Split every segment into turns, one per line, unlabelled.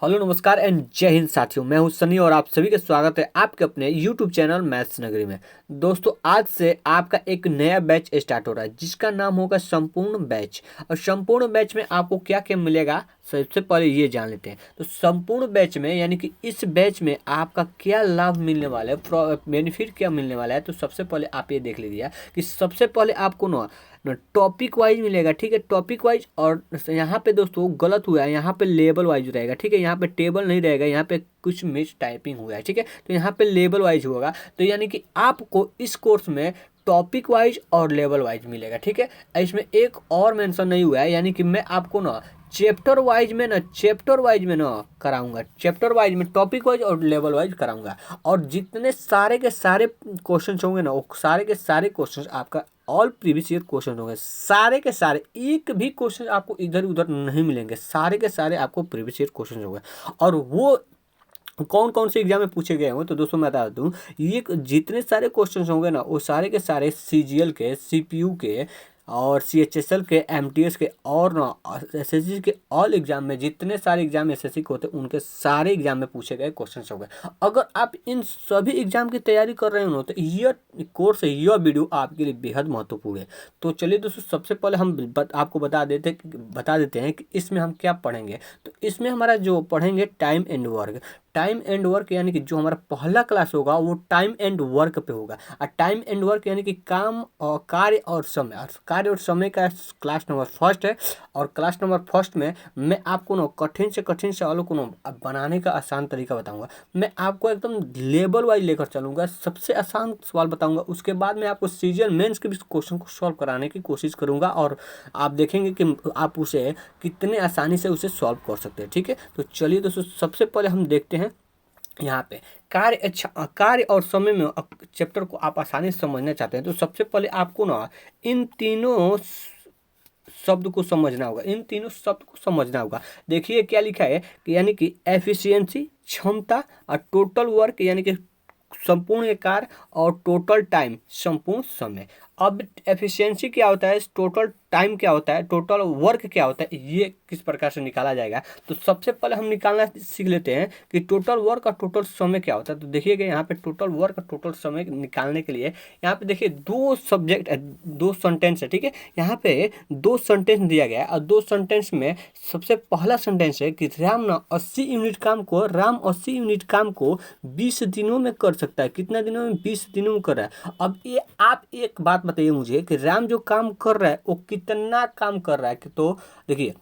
Hello नमस्कार and जय हिंद साथियों। मैं हूं सनी और आप सभी का स्वागत है आपके अपने यूट्यूब चैनल मैथ्स नगरी में। दोस्तों आज से आपका एक नया बैच स्टार्ट हो रहा है जिसका नाम होगा संपूर्ण बैच। और संपूर्ण बैच में आपको क्या क्या मिलेगा सबसे पहले ये जान लेते हैं। तो संपूर्ण बैच में यानी कि इस बैच में आपका क्या लाभ मिलने वाला है, बेनिफिट क्या मिलने वाला है। तो सबसे पहले आप ये देख लीजिए कि सबसे पहले आपको ना टॉपिक वाइज मिलेगा, ठीक है, टॉपिक वाइज। और यहाँ पे दोस्तों गलत हुआ है, यहाँ पे लेवल वाइज रहेगा, ठीक है, यहाँ पे टेबल नहीं रहेगा, यहाँ पे कुछ मिस टाइपिंग हुआ है, ठीक है। तो यहाँ पे लेवल वाइज होगा। तो यानी कि आपको इस कोर्स में टॉपिक वाइज और लेवल वाइज मिलेगा, ठीक है। इसमें एक और मेंशन नहीं हुआ है, यानी कि मैं आपको ना चैप्टर वाइज में ना कराऊंगा, चैप्टर वाइज में टॉपिक वाइज और लेवल वाइज कराऊंगा। और जितने सारे के सारे क्वेश्चंस होंगे ना, वो सारे के सारे क्वेश्चंस आपका ऑल प्रीवियस ईयर क्वेश्चन होंगे, सारे के सारे, एक भी क्वेश्चन आपको इधर उधर नहीं मिलेंगे, सारे के सारे आपको प्रीवियस ईयर क्वेश्चन होंगे। और वो कौन कौन से एग्जाम में पूछे गए होंगे तो दोस्तों मैं बता दूं, ये जितने सारे क्वेश्चंस होंगे ना वो सारे के सारे सीजीएल के, सीपीयू के और सीएचएसएल के, एमटीएस के और ना एसएससी के ऑल एग्जाम में, जितने सारे एग्जाम एसएससी के होते हैं उनके सारे एग्जाम में पूछे गए क्वेश्चंस होंगे। अगर आप इन सभी एग्जाम की तैयारी कर रहे हो तो यह कोर्स है, यह वीडियो आपके लिए बेहद महत्वपूर्ण है। तो चलिए दोस्तों सबसे पहले हम आपको बता देते हैं कि इसमें हम क्या पढ़ेंगे। तो इसमें हमारा जो पढ़ेंगे टाइम एंड वर्क यानी कि जो हमारा पहला क्लास होगा वो टाइम एंड वर्क पे होगा। और टाइम एंड वर्क यानी कि काम और कार्य और समय का क्लास नंबर फर्स्ट है। और क्लास नंबर फर्स्ट में मैं आपको ना कठिन से कठिन सवालों को ना बनाने का आसान तरीका बताऊंगा। मैं आपको एकदम लेवल वाइज लेकर चलूंगा, सबसे आसान सवाल बताऊंगा, उसके बाद मैं आपको सीजीएल मेंस के भी क्वेश्चन को सॉल्व कराने की कोशिश करूंगा और आप देखेंगे कि आप उसे कितने आसानी से उसे सॉल्व कर सकते हैं, ठीक है। तो चलिए दोस्तों सबसे पहले हम देखते हैं यहाँ पे कार्य और समय में चैप्टर को आप आसानी से समझना चाहते हैं तो सबसे पहले आपको ना इन तीनों शब्द को समझना होगा, इन तीनों शब्द को समझना होगा। देखिए क्या लिखा है कि यानी कि एफिशिएंसी क्षमता और टोटल वर्क यानी कि संपूर्ण कार्य और टोटल टाइम संपूर्ण समय। अब एफिशिएंसी क्या होता है, टोटल टाइम क्या होता है, टोटल वर्क क्या होता है, ये किस प्रकार से निकाला जाएगा। तो सबसे पहले हम निकालना सीख लेते हैं कि टोटल वर्क और टोटल समय क्या होता है। तो देखिएगा यहाँ पे टोटल वर्क और टोटल समय निकालने के लिए यहाँ पे देखिए दो सेंटेंस है, ठीक है। यहाँ पे दो सेंटेंस दिया गया है और दो सेंटेंस में सबसे पहला सेंटेंस है कि राम 80 यूनिट काम को 20 दिनों में कर सकता है। कितना दिनों में? 20 दिनों में कर रहा है। अब ये आप एक बात बताइए मुझे कि राम जो काम कर रहा है वो कितना काम कर रहा है। तो देखिए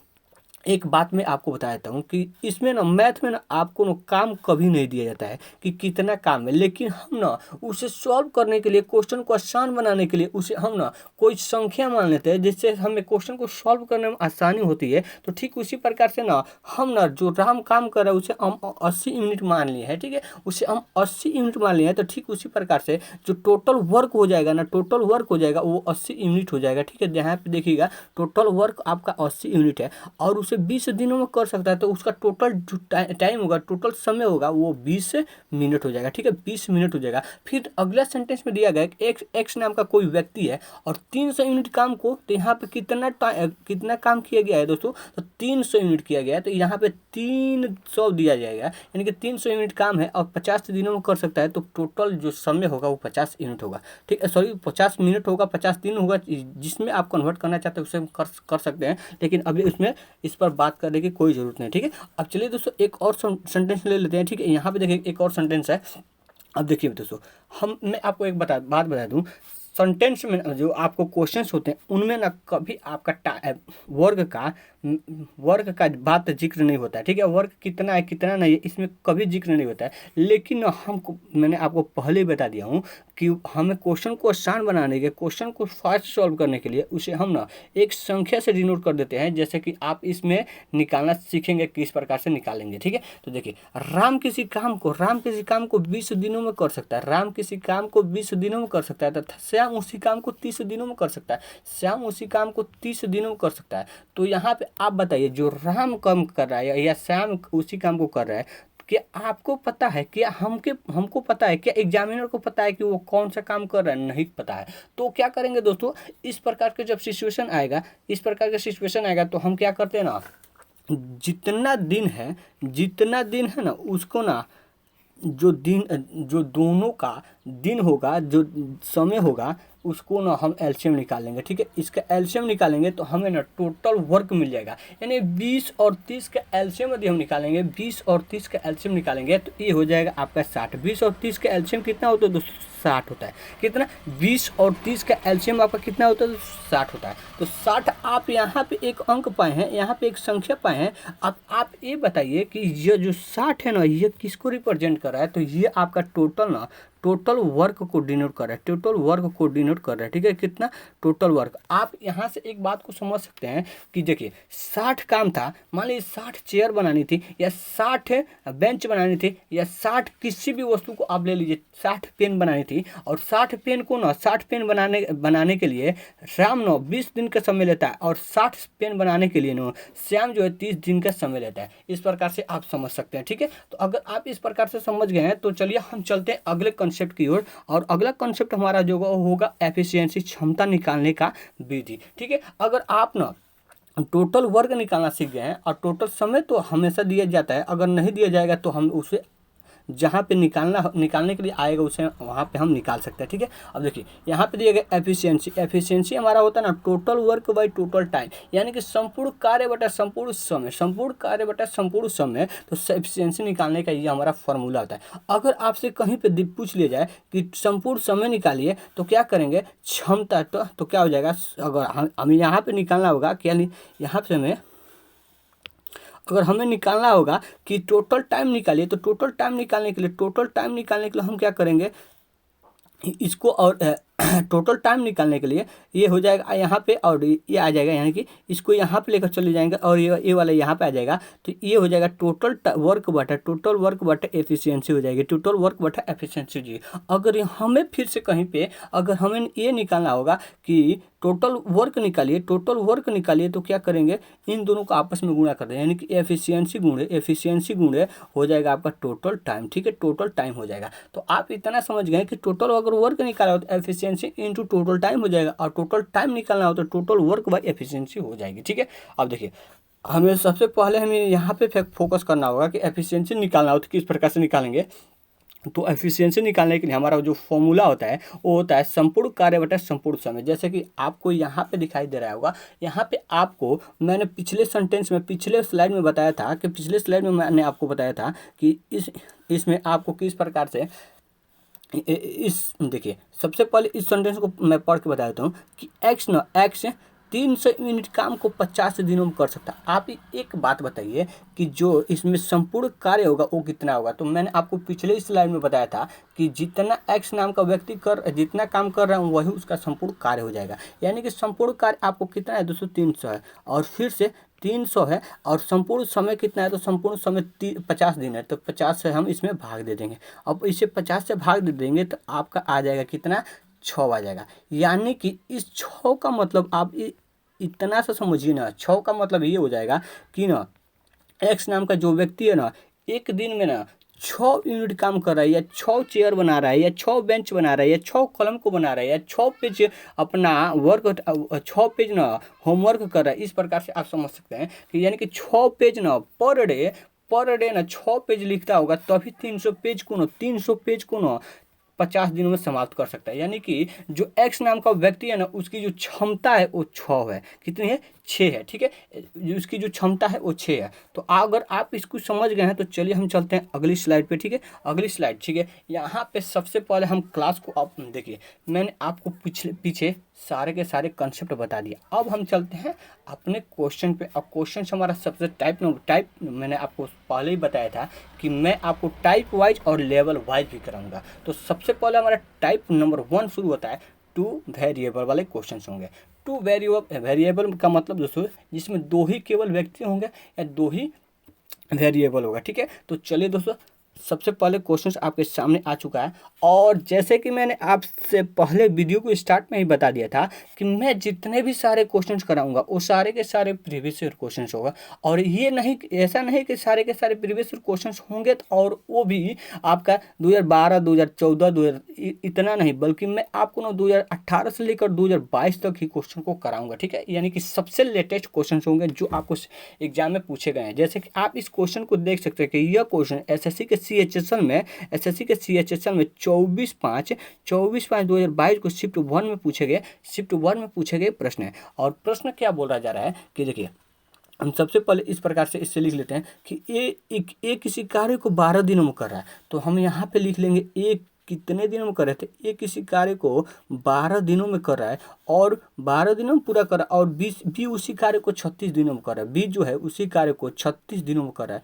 एक बात मैं आपको बता देता हूँ कि इसमें ना मैथ में ना आपको ना काम कभी नहीं दिया जाता है कि कितना काम है, लेकिन हम ना उसे सॉल्व करने के लिए, क्वेश्चन को आसान बनाने के लिए उसे हम ना कोई संख्या मान लेते हैं जिससे हमें क्वेश्चन को सॉल्व करने में आसानी होती है। तो ठीक उसी प्रकार से ना हम ना जो राम काम कर रहा है उसे हम 80 यूनिट मान लिए हैं, ठीक है, उसे हम 80 यूनिट मान लिए हैं। तो ठीक उसी प्रकार से जो टोटल वर्क हो जाएगा ना, टोटल वर्क हो जाएगा वो 80 यूनिट हो जाएगा, ठीक है। यहाँ पे देखिएगा टोटल वर्क आपका 80 यूनिट है और उसे 20 दिनों में कर सकता है। तो उसका टोटल जो टाइम होगा, टोटल समय होगा वो 20 मिनट हो जाएगा, ठीक है, 20 मिनट हो जाएगा। फिर अगला सेंटेंस में दिया गया एक्स नाम का कोई व्यक्ति है और 300 यूनिट काम को, तो यहाँ पे कितना काम किया गया है दोस्तों, तो 300 यूनिट किया गया है। तो यहाँ पे 300 दिया जाएगा यानी कि 300 यूनिट काम है और 50 दिनों में कर सकता है। तो टोटल जो समय होगा वो 50 यूनिट होगा, ठीक है, सॉरी 50 मिनट होगा, 50 दिन होगा, जिसमें आप कन्वर्ट करना चाहते हैं उसे हम कर सकते हैं, लेकिन अभी उसमें इस पर बात करने की कोई ज़रूरत नहीं, ठीक है। अब चलिए दोस्तों एक और सेंटेंस ले लेते हैं, ठीक है। यहाँ पे देखिए एक और सेंटेंस है। अब देखिए दोस्तों मैं आपको एक बात बता दूं, सेंटेंस में जो आपको क्वेश्चंस होते हैं उनमें ना कभी आपका वर्क का बात जिक्र नहीं होता है, ठीक है। वर्क कितना है कितना नहीं है इसमें कभी जिक्र नहीं होता है। लेकिन हमको, मैंने आपको पहले ही बता दिया हूँ कि हमें क्वेश्चन को आसान बनाने के, क्वेश्चन को फास्ट सॉल्व करने के लिए उसे हम ना एक संख्या से डिनोट कर देते हैं, जैसे कि आप इसमें निकालना सीखेंगे किस प्रकार से निकालेंगे, ठीक है। तो देखिए राम किसी काम को 20 दिनों में कर सकता है, राम किसी काम को 20 दिनों में कर सकता है तथा श्याम उसी काम को 30 दिनों में कर सकता है, श्याम उसी काम को 30 दिनों में कर सकता है। तो यहाँ पे आप बताइए जो राम काम कर रहा है या श्याम उसी काम को कर रहा है, क्या आपको पता है, क्या हमको पता है, क्या एग्जामिनर को पता है कि वो कौन सा काम कर रहा है? नहीं पता है। तो क्या करेंगे दोस्तों, इस प्रकार का सिचुएशन आएगा तो हम क्या करते हैं ना, जितना दिन है ना उसको ना, जो दोनों का दिन होगा, जो समय होगा, उसको ना हम एलसीएम निकालेंगे। ठीक है, इसका एलसीएम निकालेंगे तो हमें ना टोटल वर्क मिल जाएगा। यानी 20 और 30 का एलसीएम यदि हम निकालेंगे, 20 और 30 का एलसीएम निकालेंगे तो ये हो जाएगा आपका 60। 20 और 30 का एलसीएम कितना होता है दोस्तों? 60 होता है। कितना? 20 और 30 का एलसीएम आपका कितना होता है? तो 60 होता है। तो 60 आप यहाँ पे एक अंक पाए हैं, यहाँ पे एक संख्या पाए हैं। अब आप ये बताइए कि ये जो 60 है ना, ये किसको रिप्रेजेंट कर रहा है? तो ये आपका टोटल वर्क को डिनोट कर रहा है, टोटल वर्क को डिनोट कर रहा है। ठीक है, कितना? Total work. आप यहाँ से एक बात को समझ सकते हैं कि देखिए 60 काम था, मान लीजिए 60 चेयर बनानी थी, या 60 बेंच बनानी थी, या 60 किसी भी वस्तु को आप ले लीजिए, 60 पेन बनानी थी। और 60 पेन को ना, 60 पेन बनाने के लिए राम ना 20 दिन का समय लेता है, और 60 पेन बनाने के लिए ना श्याम जो है 30 दिन का समय लेता है। इस प्रकार से आप समझ सकते हैं। ठीक है, तो अगर आप इस प्रकार से समझ गए हैं तो चलिए हम चलते हैं अगले कंसेप्ट की ओर। और अगला कंसेप्ट हमारा जो होगा एफिशिएंसी, क्षमता निकालने का विधि। ठीक है, अगर आप ना टोटल वर्क निकालना सीख गए हैं, और टोटल समय तो हमेशा दिया जाता है, अगर नहीं दिया जाएगा तो हम उसे जहाँ पे निकालने के लिए आएगा उसे वहाँ पे हम निकाल सकते हैं। ठीक है, अब देखिए यहाँ पे दिया गया एफिशिएंसी हमारा होता है ना total work by total time, यानी कि संपूर्ण कार्य बटा संपूर्ण समय, संपूर्ण कार्य बटा संपूर्ण समय। तो एफिशिएंसी निकालने का ये हमारा फॉर्मूला होता है। अगर आपसे कहीं पे पूछ लिया जाए कि संपूर्ण समय निकालिए तो क्या करेंगे? क्षमता। तो क्या हो जाएगा? अगर हमें यहाँ पे निकालना होगा, क्या यहाँ पे हमें अगर हमें निकालना होगा कि टोटल टाइम निकालिए, तो टोटल टाइम निकालने के लिए हम क्या करेंगे? इसको और टोटल टाइम निकालने के लिए ये हो जाएगा यहाँ पे, और ये आ जाएगा, यानी कि इसको यहाँ पे लेकर चले जाएंगे और ये वाला यहाँ पे आ जाएगा। तो ये हो जाएगा टोटल वर्क बटा एफिशिएंसी हो जाएगी, टोटल वर्क बटा एफिशिएंसी जी। अगर हमें फिर से कहीं पे अगर हमें ये निकालना होगा कि टोटल वर्क निकालिए, तो क्या करेंगे? इन दोनों को आपस में गुणा कर दें, यानी कि एफिशिएंसी गुणे हो जाएगा आपका टोटल टाइम। ठीक है, टोटल टाइम हो जाएगा। तो आप इतना समझ गए कि टोटल अगर वर्क निकाला हो तो एफिशिएंसी इंटू टोटल टाइम हो जाएगा, और टोटल टाइम निकालना हो तो टोटल वर्क बाय एफिशिएंसी हो जाएगी। ठीक है, अब देखिए हमें सबसे पहले हमें यहाँ पे फोकस करना होगा कि एफिशिएंसी निकालना हो तो किस प्रकार से निकालेंगे। तो एफिशिएंसी निकालने के लिए हमारा जो फॉर्मूला होता है वो होता है संपूर्ण कार्य बटा संपूर्ण समय। जैसे कि आपको यहाँ पे दिखाई दे रहा होगा, यहाँ पे आपको मैंने पिछले स्लाइड में बताया था कि मैंने आपको बताया था कि इसमें आपको किस प्रकार से देखिए सबसे पहले इस सेंटेंस को मैं पढ़ के बता देता हूँ कि एक्स 300 यूनिट काम को 50 दिनों में कर सकता है। आप एक बात बताइए कि जो इसमें संपूर्ण कार्य होगा वो कितना होगा। तो मैंने आपको पिछले स्लाइड में बताया था कि जितना एक्स नाम का व्यक्ति जितना काम कर रहा है वही उसका संपूर्ण कार्य हो जाएगा। यानी कि संपूर्ण कार्य आपको कितना है दोस्तों? 300 है, और फिर से 300 है, और संपूर्ण समय कितना है? तो संपूर्ण समय 50 दिन है, तो 50 से हम इसमें भाग दे देंगे। अब इसे 50 से भाग दे देंगे तो आपका आ जाएगा कितना? 6 आ जाएगा। यानी कि इस 6 का मतलब आप इतना सा समझिए ना, 6 का मतलब ये हो जाएगा कि ना एक्स नाम का जो व्यक्ति है ना एक दिन में ना 6 यूनिट काम कर रहा है, या 6 चेयर बना रहा है, या 6 बेंच बना रहा है, या 6 कलम को बना रहा है, या 6 पेज अपना वर्क 6 पेज ना होमवर्क कर रहा है। इस प्रकार से आप समझ सकते हैं कि यानी कि 6 पेज ना पर डे ना 6 पेज लिखता होगा, तभी 300 पेज को ना 50 दिनों में समाप्त कर सकता है। यानी कि जो एक्स नाम का व्यक्ति है ना उसकी जो क्षमता है वो 6 है। कितनी है? 6 है। ठीक है, उसकी जो क्षमता है वो 6 है। तो अगर आप इसको समझ गए हैं तो चलिए हम चलते हैं अगली स्लाइड पे। ठीक है, अगली स्लाइड। ठीक है, यहाँ पे सबसे पहले हम क्लास को आप देखिए, मैंने आपको पीछे सारे के सारे कंसेप्ट बता दिया। अब हम चलते हैं अपने क्वेश्चन पे। अब क्वेश्चन हमारा सबसे टाइप मैंने आपको पहले ही बताया था कि मैं आपको टाइप वाइज और लेवल वाइज भी कराऊंगा। तो सबसे पहले हमारा टाइप नंबर 1 शुरू होता है, 2 वेरिएबल वाले क्वेश्चन होंगे। 2 वेरिएबल का मतलब दोस्तों जिसमें 2 ही केवल व्यक्ति होंगे या 2 ही वेरिएबल होगा। ठीक है, तो चलिए दोस्तों सबसे पहले क्वेश्चन आपके सामने आ चुका है। और जैसे कि मैंने आपसे पहले वीडियो को स्टार्ट में ही बता दिया था कि मैं जितने भी सारे क्वेश्चन कराऊंगा वो सारे के सारे प्रीवियस ईयर क्वेश्चन होगा। और ये नहीं, ऐसा नहीं कि सारे के सारे प्रीवियस ईयर क्वेश्चन होंगे और वो भी आपका 2012, 2014, 2000 इतना नहीं, बल्कि मैं आपको ना 2018 से लेकर 2022 तक ही क्वेश्चन को कराऊंगा। ठीक है, यानी कि सबसे लेटेस्ट क्वेश्चन होंगे जो आपको एग्जाम में पूछे गए हैं। जैसे कि आप इस क्वेश्चन को देख सकते हैं कि यह क्वेश्चन एसएससी के सीएचएसएल में 24/5/2022 को शिफ्ट वन में पूछे गए प्रश्न है। और प्रश्न क्या बोला जा रहा है कि देखिए, हम सबसे पहले इस प्रकार से इससे लिख लेते हैं कि ए किसी कार्य को 12 दिनों में कर रहा है। तो हम यहाँ पे लिख लेंगे ए कितने दिनों में कर रहे थे, ए किसी कार्य को 12 दिनों में कर रहा है और 12 दिनों में पूरा कर रहा है। और बी उसी कार्य को 36 दिनों में कर रहा है। बी जो है उसी कार्य को 36 दिनों में कर रहा है।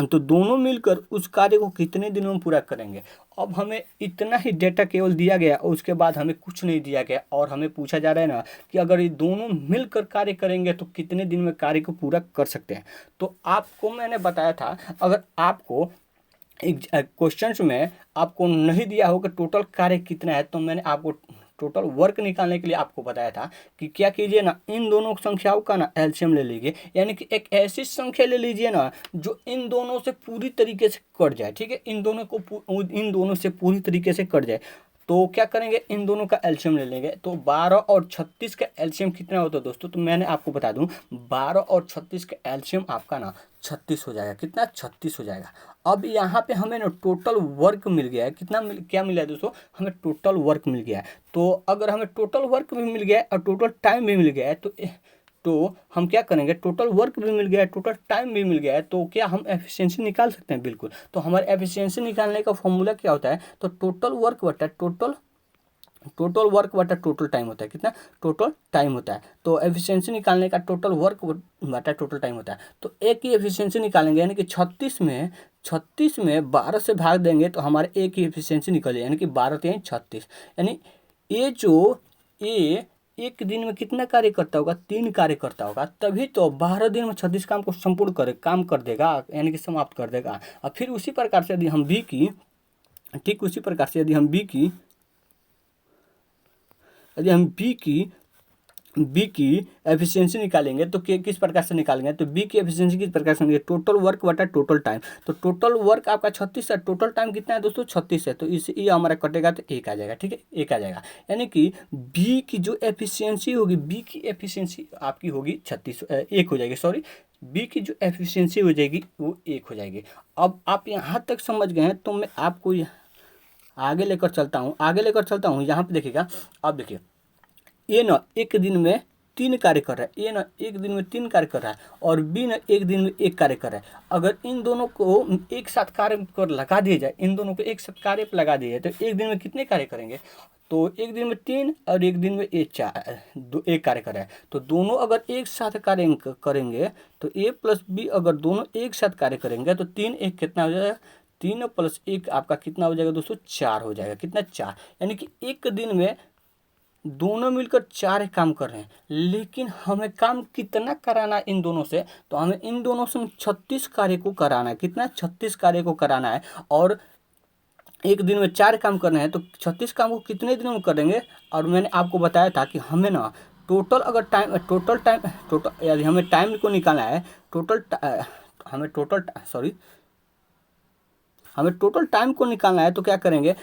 तो दोनों मिलकर उस कार्य को कितने दिनों में पूरा करेंगे। अब हमें इतना ही डेटा केवल दिया गया और उसके बाद हमें कुछ नहीं दिया गया। और हमें पूछा जा रहा है ना कि अगर ये दोनों मिलकर कार्य करेंगे तो कितने दिन में कार्य को पूरा कर सकते हैं। तो आपको मैंने बताया था, अगर आपको क्वेश्चंस में आपको नहीं दिया हो कि टोटल कार्य कितना है, तो मैंने आपको टोटल वर्क निकालने के लिए आपको बताया था कि क्या कीजिए ना, इन दोनों संख्याओं का ना एलसीएम ले लीजिए। यानी कि एक ऐसी संख्या ले लीजिए ना जो इन दोनों से पूरी तरीके से कट जाए। ठीक है, इन दोनों से पूरी तरीके से कट जाए। तो क्या करेंगे, इन दोनों का एलसीएम ले लेंगे। तो 12 और 36 का एलसीएम कितना होता है दोस्तों, तो मैंने आपको बता दूं 12 और 36 का एलसीएम आपका ना 36 हो जाएगा। कितना, 36 हो जाएगा। अब यहाँ पे हमें ना टोटल वर्क मिल गया है। क्या मिला है दोस्तों, हमें टोटल वर्क मिल गया है। तो अगर हमें टोटल वर्क भी मिल गया है और टोटल टाइम भी मिल गया है तो हम क्या करेंगे, टोटल वर्क भी मिल गया है, टोटल टाइम भी मिल गया है, तो क्या हम एफिशिएंसी निकाल सकते हैं। बिल्कुल। तो हमारे एफिशिएंसी निकालने का फॉर्मूला क्या होता है, तो टोटल वर्क बटा टोटल टाइम होता है। कितना, टोटल टाइम होता है। तो एफिशिएंसी निकालने का टोटल वर्क बटा टोटल टाइम होता है। तो एक ही एफिशिएंसी निकालेंगे, यानी कि 36 में 12 से भाग देंगे तो हमारे एक ही एफिशिएंसी निकले, यानी कि 12×3 36। यानी ए एक दिन में कितना कार्य करता होगा, 3 कार्य करता होगा। तभी तो 12 दिन में 36 काम को संपूर्ण काम कर देगा, यानी कि समाप्त कर देगा। और फिर उसी प्रकार से यदि हम बी की एफिशिएंसी निकालेंगे तो किस प्रकार से निकालेंगे, तो बी की एफिशिएंसी किस प्रकार से निकालेंगे, टोटल वर्क बटा टोटल टाइम। तो टोटल वर्क आपका 36 है, टोटल टाइम कितना है दोस्तों, 36 है। तो इसे ये हमारा कटेगा तो 1 आ जाएगा। ठीक है, 1 आ जाएगा। यानी कि बी की जो एफिशिएंसी होगी, बी की एफिशिएंसी आपकी होगी 1 हो जाएगी। सॉरी, बी की जो एफिशिएंसी हो जाएगी वो 1 हो जाएगी। अब आप यहाँ तक समझ गए हैं, तो मैं आपको आगे लेकर चलता हूँ। यहाँ पे देखिएगा। अब देखिए, ए ना एक दिन में 3 कार्य कर रहा है, ए ना एक दिन में 3 कार्य कर रहा है और बी ना एक दिन में 1 कार्य कर रहा है। अगर इन दोनों को एक साथ कार्य पर लगा दिया जाए, तो एक दिन में कितने कार्य करेंगे, तो एक दिन में 3 और एक दिन में 1 कार्य कर रहा है। तो दोनों अगर एक साथ कार्य करेंगे तो ए प्लस बी अगर दोनों एक साथ कार्य करेंगे तो 3 1 कितना हो जाएगा, 3 + 1 आपका कितना हो जाएगा दोस्तों, 4 हो जाएगा। कितना, 4। यानी कि एक दिन में दोनों मिलकर 4 काम कर रहे हैं। लेकिन हमें काम कितना कराना है इन दोनों से, तो हमें इन दोनों से 36 कार्य को कराना है। कितना, 36 कार्य को कराना है। और एक दिन में 4 काम करना है, तो 36 काम को कितने दिनों में करेंगे। और मैंने आपको बताया था कि हमें ना यदि हमें टाइम को निकालना है, हमें टोटल टाइम को निकालना है, तो क्या करेंगे,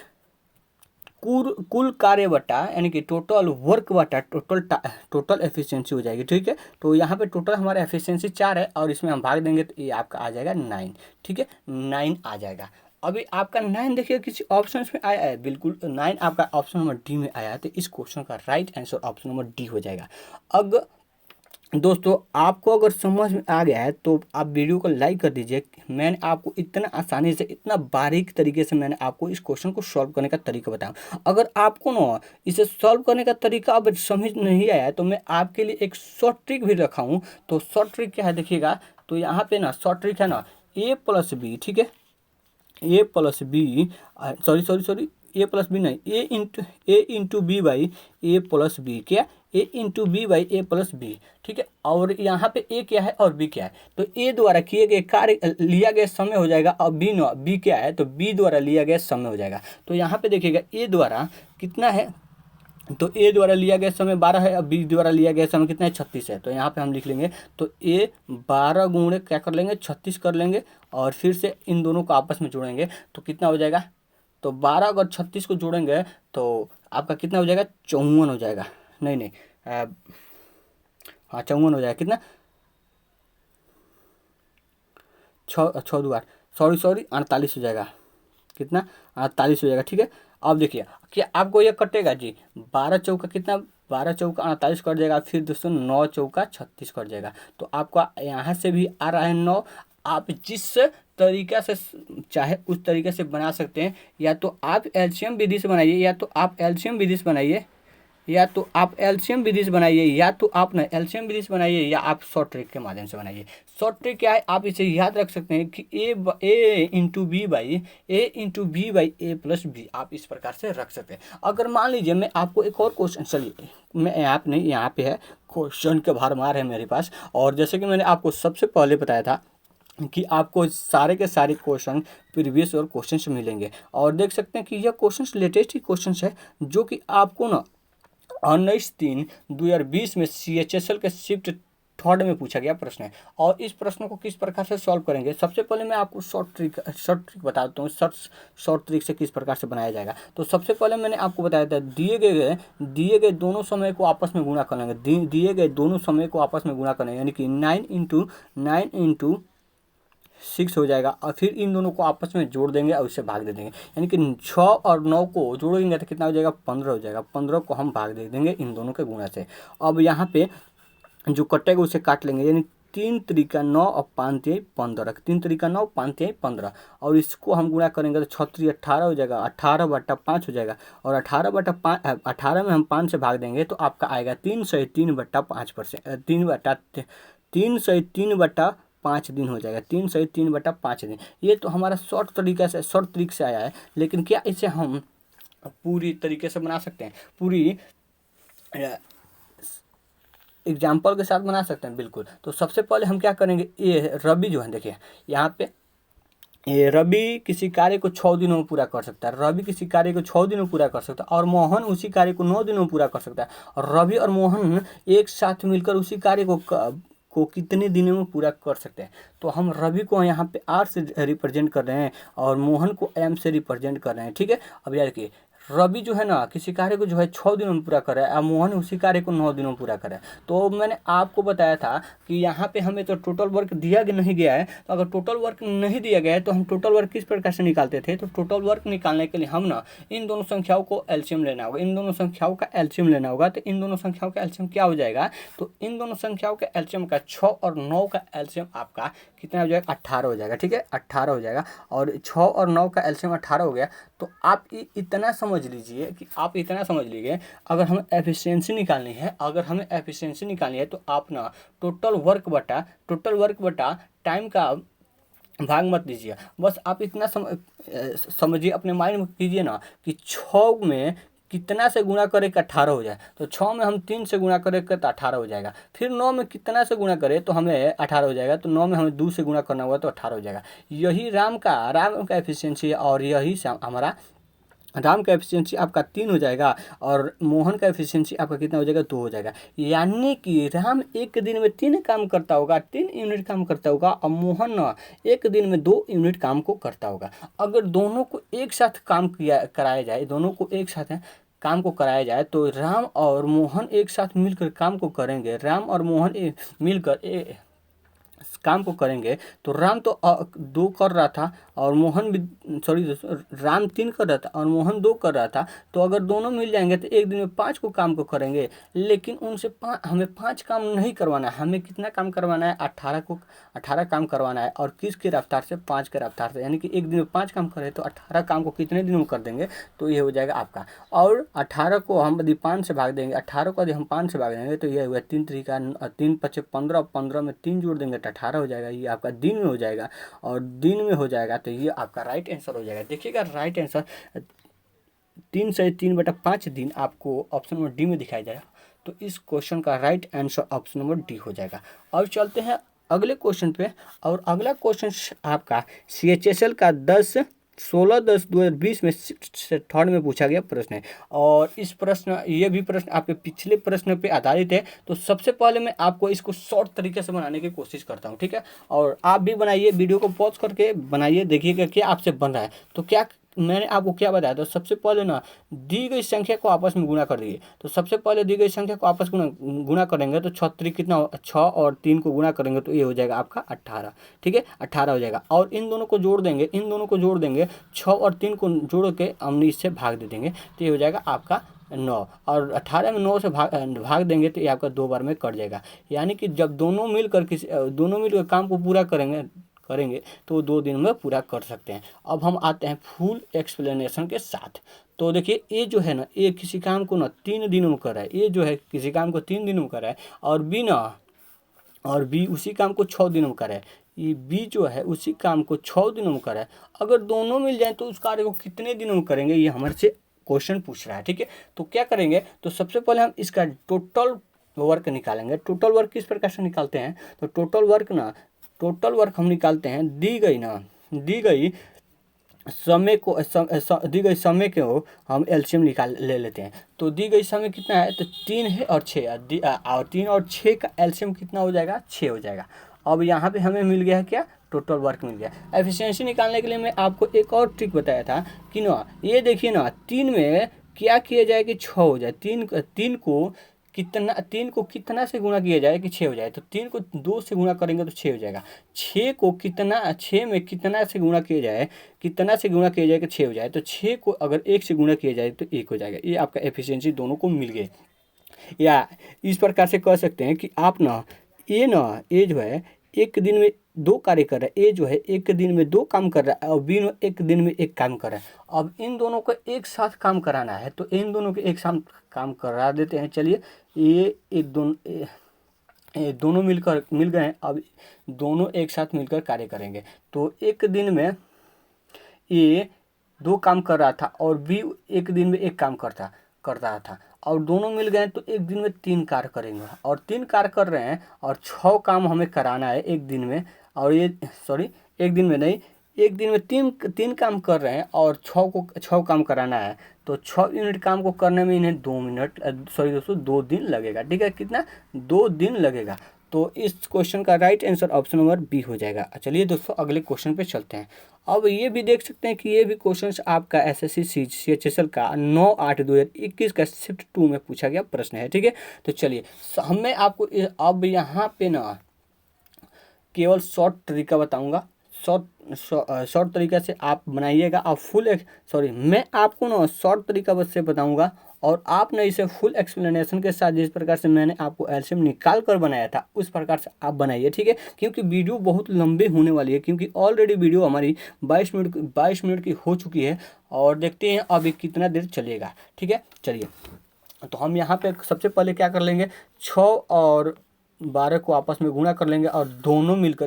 कुल कार्य बटा, यानी कि टोटल वर्क बटा टोटल एफिशिएंसी हो जाएगी। ठीक है, तो यहाँ पे टोटल हमारा एफिशिएंसी 4 है और इसमें हम भाग देंगे तो ये आपका आ जाएगा 9। ठीक है, 9 आ जाएगा। अभी आपका 9 देखिए किसी ऑप्शन में आया है, बिल्कुल 9 आपका ऑप्शन नंबर डी में आया है। तो इस क्वेश्चन का right answer option number D हो जाएगा। अगर दोस्तों आपको अगर समझ में आ गया है तो आप वीडियो को लाइक कर दीजिए। मैंने आपको इतना आसानी से, इतना बारीक तरीके से मैंने आपको इस क्वेश्चन को सॉल्व करने का तरीका बताया। अगर आपको ना इसे सॉल्व करने का तरीका अब समझ नहीं आया है तो मैं आपके लिए एक शॉर्ट ट्रिक भी रखा हूँ। तो शॉर्ट ट्रिक क्या है देखिएगा। तो यहाँ पे ना शॉर्ट ट्रिक है ना a + b। ठीक है, a + b, sorry, a + b नहीं, a into b by a + b। क्या,
a into b by a plus b, ठीक है। और यहाँ पे ए क्या है और बी क्या है, तो ए द्वारा किए गए कार्य लिया गया समय हो जाएगा, और बी क्या है तो बी द्वारा लिया गया समय हो जाएगा। तो यहाँ पे देखिएगा ए द्वारा कितना है, तो ए द्वारा लिया गया समय 12 है, अब बी द्वारा लिया गया समय कितना है 36 है। तो यहाँ पे हम लिख लेंगे, तो ए 12 गुणे क्या कर लेंगे 36 कर लेंगे, और फिर से इन दोनों को आपस में जोड़ेंगे तो कितना हो जाएगा, तो 12 अगर 36 को जोड़ेंगे तो आपका कितना हो जाएगा 54 हो जाएगा, नहीं नहीं हाँ 54 हो जाएगा, कितना छः दो आठ, सॉरी 48 हो जाएगा, कितना 48 हो जाएगा, ठीक है। अब देखिए क्या आपको ये कटेगा जी, 12 चौका कितना, 12 चौका 48 कट जाएगा, फिर दोस्तों 9 चौका 36 कट जाएगा। तो आपका यहाँ से भी आ रहा है 9। आप जिस तरीका से चाहे उस तरीके से बना सकते हैं, या तो आप एलसीएम विधि से बनाइए, या तो आप एलसीएम विधि से बनाइए, या तो आप एलसीएम विधि से बनाइए, या तो आप ना एलसीएम विधि से बनाइए, या आप शॉर्ट ट्रिक के माध्यम से बनाइए। शॉर्ट ट्रिक क्या है, आप इसे याद रख सकते हैं कि a into b by a plus b, आप इस प्रकार से रख सकते हैं। अगर मान लीजिए मैं आपको एक और क्वेश्चन, चलिए मैं आप नहीं, यहाँ पे है क्वेश्चन के भरमार है मेरे पास, और जैसे कि मैंने आपको सबसे पहले बताया था कि आपको सारे के सारे क्वेश्चन प्रीवियस और क्वेश्चन मिलेंगे, और देख सकते हैं कि यह क्वेश्चन लेटेस्ट ही क्वेश्चन है, जो कि आपको ना 19/3/2020 में CHSL के शिफ्ट थर्ड में पूछा गया प्रश्न है। और इस प्रश्न को किस प्रकार से सॉल्व करेंगे, सबसे पहले मैं आपको शॉर्ट ट्रिक बताता हूँ, शॉर्ट ट्रिक से किस प्रकार से बनाया जाएगा। तो सबसे पहले मैंने आपको बताया था, दिए गए दोनों समय को आपस में गुणा कर लेंगे, दिए गए दोनों समय को आपस में गुणा कर लेंगे, यानी कि 9 इंटू 6 हो जाएगा, और फिर इन दोनों को आपस में जोड़ देंगे और इससे भाग दे देंगे, यानी कि 6 और 9 को जोड़ेंगे तो कितना हो जाएगा 15 हो जाएगा, 15 को हम भाग दे देंगे इन दोनों के गुणा से। अब यहाँ पे जो कटेगा उसे काट लेंगे, यानी 3 तरीका 9 और 5 तिहाई 15, 3 तरीका 9 5 तिहाई 15, और इसको हम गुणा करेंगे तो 6 18 हो जाएगा, 18/5 हो जाएगा, और 18 में हम 5 से भाग देंगे तो आपका आएगा 303/5%, 303/5 दिन हो जाएगा, 303/5 दिन। ये तो हमारा शॉर्ट ट्रिक से आया है, लेकिन क्या इसे हम पूरी तरीके से बना सकते हैं, पूरी एग्जाम्पल के साथ बना सकते हैं, बिल्कुल। तो सबसे पहले हम क्या करेंगे, ये रवि जो है, देखिए यहाँ पे ये रवि किसी कार्य को 6 दिनों में पूरा कर सकता है, रवि किसी कार्य को 6 दिनों में पूरा कर सकता है, और मोहन उसी कार्य को 9 दिनों में पूरा कर सकता है। और रवि और मोहन एक साथ मिलकर उसी कार्य को कितने दिनों में पूरा कर सकते हैं। तो हम रवि को यहाँ पे आर से रिप्रेजेंट कर रहे हैं, और मोहन को एम से रिप्रेजेंट कर रहे हैं, ठीक है। अब यार कि रवि जो है ना किसी कार्य को जो है 6 दिनों में पूरा कर रहा है, और मोहन उसी कार्य को 9 दिनों में पूरा कर रहा है। तो मैंने आपको बताया था कि यहाँ पे हमें तो टोटल वर्क दिया नहीं गया है, तो अगर टोटल वर्क नहीं दिया गया है तो हम टोटल वर्क किस प्रकार से निकालते थे। तो टोटल वर्क निकालने के लिए हम ना इन दोनों संख्याओं को एलसीएम लेना होगा, इन दोनों संख्याओं का एलसीएम लेना होगा। तो इन दोनों संख्याओं का एलसीएम क्या हो जाएगा, तो इन दोनों संख्याओं का एलसीएम का 6 और 9 का एलसीएम आपका कितना हो जाएगा 18 हो जाएगा, ठीक है 18 हो जाएगा। और 6 और 9 का एलसीएम 18 हो गया। तो आप इतना समझ लीजिए कि आप इतना समझ लीजिए, अगर हमें एफिशिएंसी निकालनी है तो आप ना टोटल वर्क बटा टाइम का भाग मत दीजिए, बस आप इतना समझिए, अपने माइंड में कीजिए ना कि 6 में कितना से गुणा करें कि 18 हो जाए। तो 6 में हम 3 से गुणा करें तो 18 हो जाएगा। फिर 9 में कितना से गुणा करें तो हमें 18 हो जाएगा। तो 9 में हमें 2 से गुणा करना होगा तो 18 हो जाएगा। यही राम का एफिशिएंसी है, और यही हमारा राम का एफिशिएंसी आपका 3 हो जाएगा, और मोहन का एफिशिएंसी आपका कितना हो जाएगा 2 हो जाएगा। यानी कि राम एक दिन में 3 काम करता होगा, 3 यूनिट काम करता होगा, और मोहन एक दिन में 2 यूनिट काम को करता होगा। अगर दोनों को एक साथ कराया जाए, दोनों को एक साथ काम को कराया जाए तो राम और मोहन एक साथ मिलकर काम को करेंगे। राम और मोहन मिलकर काम को करेंगे तो राम तो 2 कर रहा था और मोहन भी राम 3 कर रहा था और मोहन 2 कर रहा था। तो अगर दोनों मिल जाएंगे तो एक दिन में 5 को काम को करेंगे। लेकिन उनसे हमें 5 काम नहीं करवाना है, हमें कितना काम करवाना है 18 काम करवाना है। और किसकी रफ्तार से 5 के रफ्तार से, यानी कि एक दिन में 5 काम करें तो 18 काम को कितने दिनों में कर देंगे तो ये हो जाएगा आपका। और 18 को हम यदि 5 से भाग देंगे, 18 को यदि हम 5 से भाग देंगे तो ये हुआ 3 तरीका 3 5 15, 15 में 3 जोड़ देंगे तो 18 हो जाएगा। ये आपका दिन में हो जाएगा, और दिन में हो जाएगा तो ये आपका राइट आंसर हो जाएगा। देखिएगा राइट आंसर 3 से 3/5 दिन आपको ऑप्शन में डी में दिखाई जाएगा। तो इस क्वेश्चन का right answer option number D हो जाएगा। अब चलते हैं अगले क्वेश्चन पे, और अगला क्वेश्चन आपका CHSL का 16/10/2020 में थर्ड में पूछा गया प्रश्न है। और इस प्रश्न ये भी प्रश्न आपके पिछले प्रश्न पे आधारित है। तो सबसे पहले मैं आपको इसको शॉर्ट तरीके से बनाने की कोशिश करता हूँ, ठीक है। और आप भी बनाइए, वीडियो को पॉज करके बनाइए, देखिएगा क्या आपसे बन रहा है। तो क्या मैंने आपको क्या बताया, तो सबसे पहले ना दी गई संख्या को आपस में गुणा कर दीजिए। तो सबसे पहले दी गई संख्या को आपस में गुणा करेंगे तो 6 कितना 6 और 3 को गुणा करेंगे तो ये हो जाएगा आपका 18, ठीक है, 18 हो जाएगा। और इन दोनों को जोड़ देंगे, 6 और 3 को जोड़ के हमने इससे भाग दे देंगे तो ये हो जाएगा आपका 9। और 18 में 9 से भाग देंगे तो ये आपका 2 बार में कट जाएगा। यानी कि जब दोनों मिलकर काम को पूरा करेंगे तो 2 दिन में पूरा कर सकते हैं। अब हम आते हैं फुल एक्सप्लेनेशन के साथ। तो देखिए ये जो है ना, ये किसी काम को ना 3 दिनों में कर रहा है, ये जो है किसी काम को 3 दिनों में कर रहा है, और बी उसी काम को 6 दिनों में कर रहा है। ये बी जो है उसी काम को 6 दिनों में कर रहा है। अगर दोनों मिल जाए तो उस कार्य को कितने दिनों में करेंगे, ये हमारे से क्वेश्चन पूछ रहा है, ठीक है। तो क्या करेंगे, तो सबसे पहले हम इसका टोटल वर्क निकालेंगे। टोटल वर्क किस प्रकार से निकालते हैं, तो टोटल वर्क हम निकालते हैं दी गई समय को हम एलसीएम ले लेते हैं। तो दी गई समय कितना है, तो 3 है और 6 और 3 और 6 का एलसीएम कितना हो जाएगा, 6 हो जाएगा। अब यहाँ पे हमें मिल गया है क्या, टोटल वर्क मिल गया। एफिशिएंसी निकालने के लिए मैं आपको एक और ट्रिक बताया था कि ना, ये देखिए ना 3 में क्या किया जाए कि 6 हो जाए। 3 को कितना से गुणा किया जाए कि 6 हो जाए, तो 3 को 2 से गुणा करेंगे तो 6 हो जाएगा। 6 में कितना से गुणा किया जाए कि 6 हो जाए, तो 6 को अगर 1 से गुणा किया जाए तो 1 हो जाएगा। ये आपका एफिशिएंसी दोनों को मिल गए। या इस प्रकार से कह सकते हैं कि आप ये जो है एक दिन में 2 कार्य कर रहा है, ए जो है एक दिन में 2 काम कर रहा है और बी एक दिन में 1 काम कर रहा है। अब इन दोनों को एक साथ काम कराना है, तो इन दोनों को एक साथ काम करा देते हैं। चलिए ये दोनों मिल गए हैं। अब दोनों एक साथ मिलकर कार्य करेंगे। तो एक दिन में ए 2 काम कर रहा था और बी एक दिन में 1 काम करता था, और दोनों मिल गए तो एक दिन में 3 कार्य करेंगे। और 3 कार्य कर रहे हैं और 6 काम हमें कराना है एक दिन में। और एक दिन में नहीं, एक दिन में 3 काम कर रहे हैं और 6 काम कराना है। तो 6 यूनिट काम को करने में इन्हें 2 दिन लगेगा, ठीक है। कितना, 2 दिन लगेगा। तो इस क्वेश्चन का right answer option number B हो जाएगा। चलिए दोस्तों अगले क्वेश्चन पे चलते हैं। अब ये भी देख सकते हैं कि ये भी क्वेश्चन आपका SSC CHSL का 9/8/2021 का शिफ्ट 2 में पूछा गया प्रश्न है, ठीक है। तो चलिए हमें आपको अब यहाँ पे ना केवल शॉर्ट तरीका बताऊंगा। शॉर्ट तरीका से आप बनाइएगा। आप मैं आपको ना शॉर्ट तरीका बस से बताऊंगा, और आप ना इसे फुल एक्सप्लेनेशन के साथ जिस प्रकार से मैंने आपको एलसीएम निकाल कर बनाया था उस प्रकार से आप बनाइए, ठीक है। क्योंकि वीडियो बहुत लंबी होने वाली है, क्योंकि ऑलरेडी वीडियो हमारी 22 मिनट की हो चुकी है। और देखते हैं अभी कितना देर चलेगा, ठीक है। चलिए तो हम यहाँ पे सबसे पहले क्या कर लेंगे, 6 और 12 को आपस में गुणा कर लेंगे और दोनों मिलकर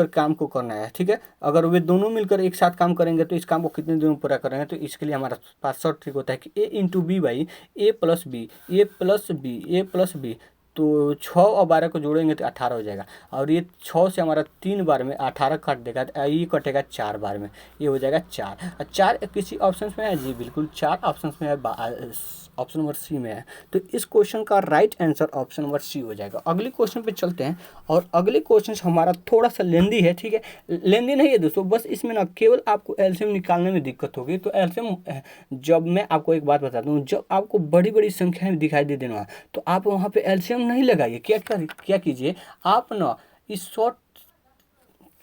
काम को करना है, ठीक है। अगर वे दोनों मिलकर एक साथ काम करेंगे तो इस काम को कितने दिनों में पूरा करेंगे, तो इसके लिए हमारा पास शॉर्ट ट्रिक होता है कि A × B तो 6 और 12 को जोड़ेंगे तो 18 हो जाएगा। और ये 6 से हमारा 3 बार में 18 काट देगा, तो ये कटेगा 4 बार में, ये हो जाएगा 4। 4 किसी ऑप्शन में है, जी बिल्कुल 4 ऑप्शन में है, ऑप्शन नंबर सी में है। तो इस क्वेश्चन का right answer option number C हो जाएगा। अगले क्वेश्चन पे चलते हैं, और अगले क्वेश्चन हमारा थोड़ा सा लेंदी है, ठीक है। लेंदी नहीं है दोस्तों, बस इसमें ना केवल आपको एलसीएम निकालने में दिक्कत होगी। तो एलसीएम जब मैं आपको एक बात बताता हूँ, जब आपको बड़ी बड़ी संख्याएं दिखाई दे देना तो आप वहाँ पे एलसीएम नहीं लगाइए। क्या कीजिए आप ना इस शॉर्ट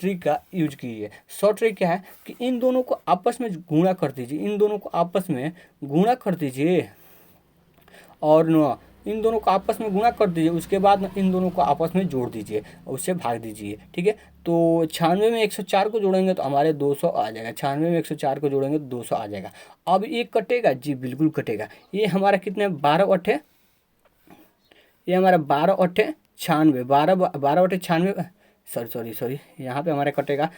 ट्रिक का यूज कीजिए। शॉर्ट ट्रिक क्या है कि इन दोनों को आपस में गुणा कर दीजिए, और ना इन दोनों को आपस में गुणा कर दीजिए। उसके बाद ना इन दोनों को आपस में जोड़ दीजिए और उससे भाग दीजिए, ठीक है। तो 96 में 104 को जोड़ेंगे तो हमारे 200 आ जाएगा। 96 में 104 को जोड़ेंगे तो 200 आ जाएगा। अब ये कटेगा, जी बिल्कुल कटेगा। ये हमारा कितने 12 8 ये हमारा 12 8 96 12 8 96 सॉरी यहाँ पे हमारे कटेगा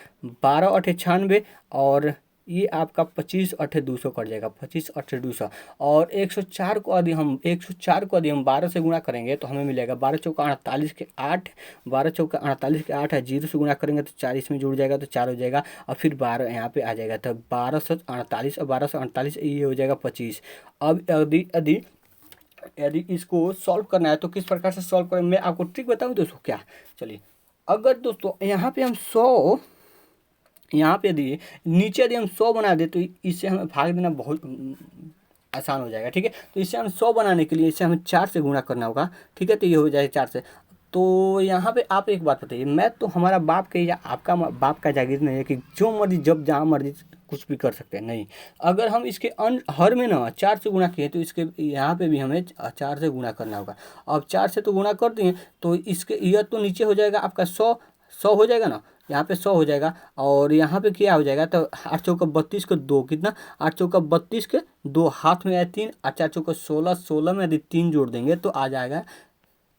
12 8 96 और ये आपका 25 अट्ठे 200 कट जाएगा, 25 अट्ठे 200। और 104 को यदि हम 12 से गुणा करेंगे तो हमें मिलेगा 12 चौका 48 के 8, 12 चौका 48 के 8 है, 0 से गुणा करेंगे तो 4 इसमें जुड़ जाएगा तो 4 हो जाएगा, और फिर 12 यहाँ पे आ जाएगा, तो 1248 और 1248 ये हो जाएगा 25। अब यदि यदि यदि इसको सॉल्व करना है तो किस प्रकार से सॉल्व करें, मैं आपको ट्रिक बताऊं दोस्तों क्या। चलिए, अगर दोस्तों यहाँ पे हम 100, यहाँ पे यदि नीचे यदि हम 100 बना दे तो इससे हमें भाग देना बहुत आसान हो जाएगा, ठीक है। तो इससे हम 100 बनाने के लिए इसे हमें 4 से गुणा करना होगा, ठीक है। तो ये हो जाएगा 4 से। तो यहाँ पे आप एक बात बताइए, मैं तो हमारा बाप के या आपका बाप का जागीर नहीं है कि जो मर्जी जब जहाँ मर्जी कुछ भी कर सकते हैं, नहीं। अगर हम इसके हर में ना 4 से गुणा किए तो इसके यहाँ पे भी हमें 4 से गुणा करना होगा। अब 4 से तो गुणा कर दिए तो इसके यह तो नीचे हो जाएगा आपका 100 हो जाएगा ना, यहाँ पे 100 हो जाएगा, और यहाँ पे क्या हो जाएगा, तो 8 चौका 32 के 2 कितना, 8 चौका 32 के 2 हाथ में आया 3, 4 चौका 16, 16 में यदि 3 जोड़ देंगे तो आ जाएगा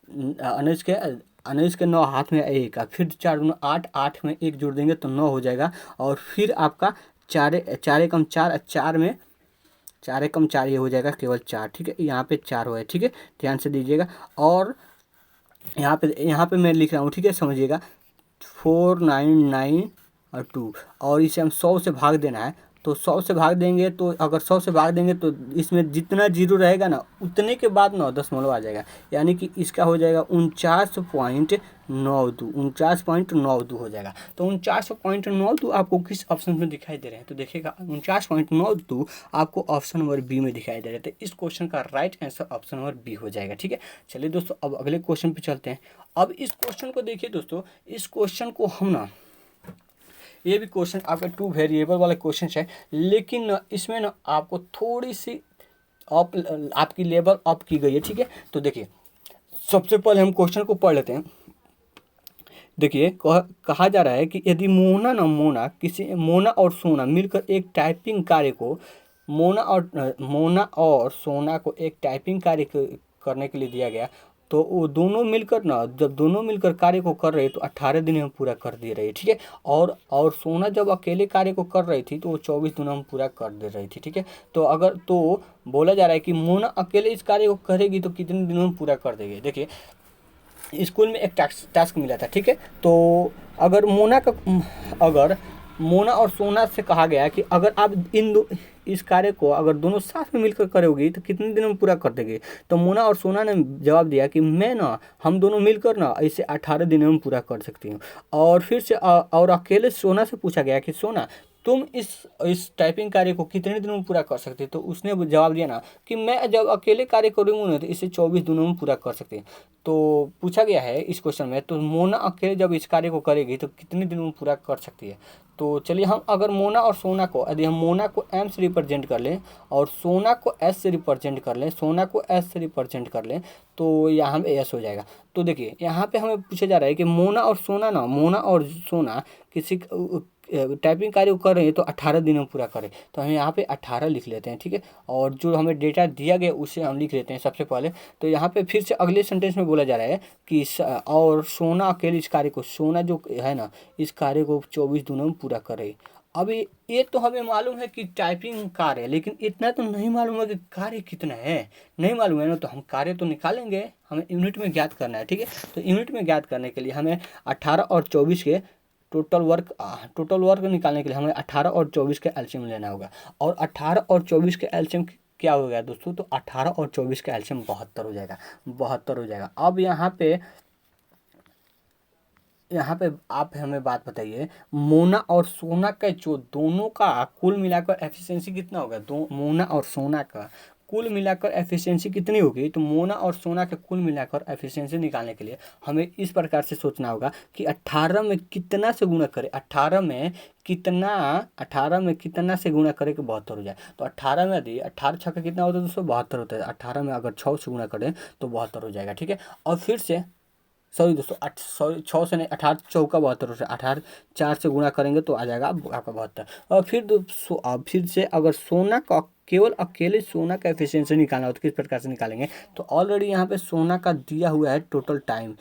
19 के 9 हाथ में 1, फिर 4 दूना 8, 8 में 1 जोड़ देंगे तो 9 हो जाएगा, और फिर आपका 4 एकम 4, 4 में 4 एकम 4 ये हो जाएगा केवल 4, ठीक है। यहाँ पे 4 हो है, ठीक है, ध्यान से दीजिएगा। और यहाँ पे मैं लिख रहा हूँ, ठीक है, समझिएगा, 499 और 2, और इसे हम 100 से भाग देना है। तो 100 से भाग देंगे तो अगर 100 से भाग देंगे तो इसमें जितना जीरो रहेगा ना उतने के बाद 9 दशमलव आ जाएगा, यानी कि इसका हो जाएगा 49.92, 49.92 हो जाएगा। तो 49.92 आपको किस ऑप्शन में दिखाई दे रहे हैं, तो देखिएगा 49.92 आपको ऑप्शन नंबर बी में दिखाई दे रहे थे। इस क्वेश्चन का right answer option number B हो जाएगा, ठीक है। चलिए दोस्तों, अब अगले क्वेश्चन पे चलते हैं। अब इस क्वेश्चन को देखिए दोस्तों, इस क्वेश्चन को हम ना, ये भी क्वेश्चन आपका 2 वेरिएबल वाला क्वेश्चन है, लेकिन ना इसमें ना आपको थोड़ी सी अप आपकी लेवल अप की गई है, ठीक है। तो देखिए, सबसे पहले हम क्वेश्चन को पढ़ लेते हैं। देखिए, कहा जा रहा है कि यदि मोना और सोना मिलकर एक टाइपिंग कार्य को मोना और सोना को एक टाइपिंग कार्य करने के लिए दिया गया, तो वो दोनों मिलकर ना, जब दोनों मिलकर कार्य को कर रहे तो 18 दिन में पूरा कर दे रही, ठीक है। और सोना जब अकेले कार्य को कर रही थी तो वो 24 दिनों में पूरा कर दे रही थी, ठीक है। तो अगर तो बोला जा रहा है कि मोना अकेले इस कार्य को करेगी तो कितने दिनों में पूरा कर देगी। देखिए, स्कूल में एक टास्क मिला था, ठीक है। तो अगर मोना और सोना से कहा गया कि अगर आप इस कार्य को अगर दोनों साथ में मिलकर करोगी तो कितने दिनों में पूरा कर देगी। तो मोना और सोना ने जवाब दिया कि हम दोनों मिलकर ना इसे 18 दिनों में पूरा कर सकती हूँ। और फिर से और अकेले सोना से पूछा गया कि सोना, तुम इस टाइपिंग कार्य को कितने दिनों में पूरा कर सकते, तो उसने जवाब दिया ना कि मैं जब अकेले कार्य करूँगा ना तो इसे 24 दिनों में पूरा कर सकते हैं। तो पूछा गया है इस क्वेश्चन में, तो मोना अकेले जब इस कार्य को करेगी तो कितने दिनों में पूरा कर सकती है। तो चलिए, हम अगर मोना और सोना को, यदि हम मोना को एम से रिप्रेजेंट कर लें और सोना को एस से रिप्रेजेंट कर लें, तो यहाँ पे एस हो जाएगा। तो देखिए, यहाँ पे हमें पूछा जा रहा है कि मोना और सोना किसी टाइपिंग कार्य को कर रहे हैं तो 18 दिनों में पूरा करें, तो हम यहाँ पे 18 लिख लेते हैं, ठीक है। और जो हमें डेटा दिया गया उसे हम लिख लेते हैं सबसे पहले। तो यहाँ पे फिर से अगले सेंटेंस में बोला जा रहा है कि और सोना अकेले इस कार्य को, सोना जो है ना इस कार्य को 24 दिनों में पूरा करे। अब ये तो हमें मालूम है कि टाइपिंग कार्य है, लेकिन इतना तो नहीं मालूम है कि कार्य कितना है, नहीं मालूम है ना। तो हम कार्य तो निकालेंगे, हमें यूनिट में ज्ञात करना है, ठीक है। तो यूनिट में ज्ञात करने के लिए हमें 18 और 24 के टोटल वर्क निकालने के लिए हमें 18 और 24 का एलसीएम लेना होगा। और 18 और 24 का एलसीएम क्या हो गया दोस्तों, तो 18 और 24 का एलसीएम 72 हो जाएगा। अब यहाँ पे आप हमें बात बताइए, मोना और सोना का जो दोनों का कुल मिलाकर एफिशिएंसी कितना होगा। मोना और सोना का कुल मिलाकर एफिशिएंसी कितनी होगी। तो मोना और सोना के कुल मिलाकर एफिशिएंसी निकालने के लिए हमें इस प्रकार से सोचना होगा कि 18 में कितना से गुणा करें, 18 में कितना से गुणा करें कि 72 हो जाए। तो 18 में यदि 18 छक्का कितना होता है दोस्तों, 72 होता है। 18 में अगर 6 से गुणा करें तो 72 हो जाएगा, ठीक है। और फिर से सॉरी दोस्तों, 6 से नहीं, 18 चौका 72 से 18 4 से गुणा करेंगे तो आ जाएगा आपका 72। और फिर से अगर सोना केवल अकेले सोना का एफिशिएंसी निकालना हो तो किस प्रकार से निकालेंगे। तो ऑलरेडी यहाँ पे सोना का दिया हुआ है टोटल टाइम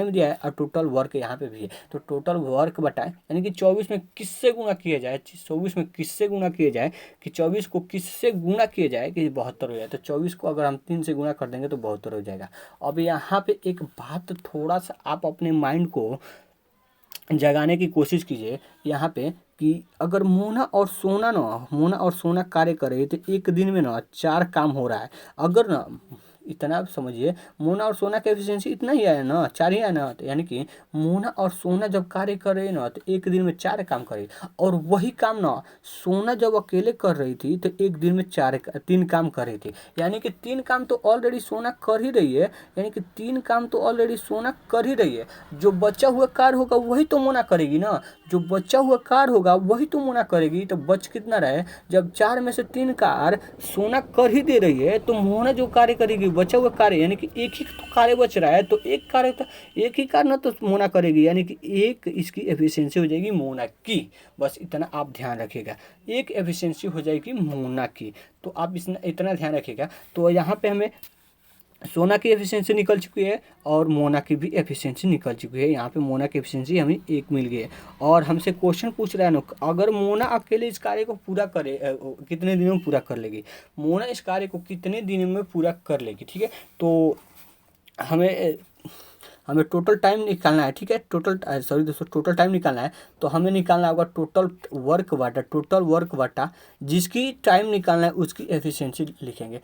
दिया है और टोटल वर्क यहाँ पे भी है। तो टोटल वर्क बताएं यानी कि 24 में किससे गुणा किया जाए, 24 में किससे गुणा किया जाए कि 24 को किससे गुणा किया जाए कि 72 हो जाए। तो 24 को अगर हम 3 से गुणा कर देंगे तो 72 हो जाएगा। अब यहाँ पे एक बात थोड़ा सा आप अपने माइंड को जगाने की कोशिश कीजिए यहाँ पे कि अगर मोना और सोना कार्य करे तो एक दिन में ना 4 काम हो रहा है। अगर ना इतना आप समझिए मोना और सोना का एफिशिएंसी इतना ही है ना, 4 ही है ना। तो यानी कि मोना और सोना जब कार्य करे ना तो एक दिन में 4 काम करे, और वही काम ना सोना जब अकेले कर रही थी तो एक दिन में 3 काम कर रही थी। यानी कि 3 काम तो ऑलरेडी सोना कर ही रही है, यानी कि 3 काम तो ऑलरेडी सोना कर ही रही है। जो बचा हुआ कार्य होगा वही तो मोना करेगी ना, जो बचा हुआ कार्य होगा वही तो मोना करेगी। तो बच कितना रहे, जब 4 में से 3 कार्य सोना कर ही दे रही है तो मोना जो कार्य करेगी बचा हुआ कार्य, यानी कि एक ही तो कार्य बच रहा है तो एक ही कार्य ना तो मोना करेगी, यानी कि एक इसकी एफिशिएंसी हो जाएगी मोना की। बस इतना आप ध्यान रखिएगा, एक एफिशिएंसी हो जाएगी मोना की। तो आप इतना ध्यान रखिएगा। तो यहाँ पे हमें सोना की एफिशिएंसी निकल चुकी है और मोना की भी एफिशिएंसी निकल चुकी है। यहाँ पे मोना की एफिशिएंसी हमें 1 मिल गई है। और हमसे क्वेश्चन पूछ रहा है ना, अगर मोना अकेले इस कार्य को पूरा करे कितने दिनों में पूरा कर लेगी, मोना इस कार्य को कितने दिनों में पूरा कर लेगी। ठीक है, तो हमें टोटल टाइम निकालना है। ठीक है, टोटल टाइम निकालना है। तो हमें निकालना होगा टोटल वर्क बटा जिसकी टाइम निकालना है उसकी एफिशिएंसी लिखेंगे,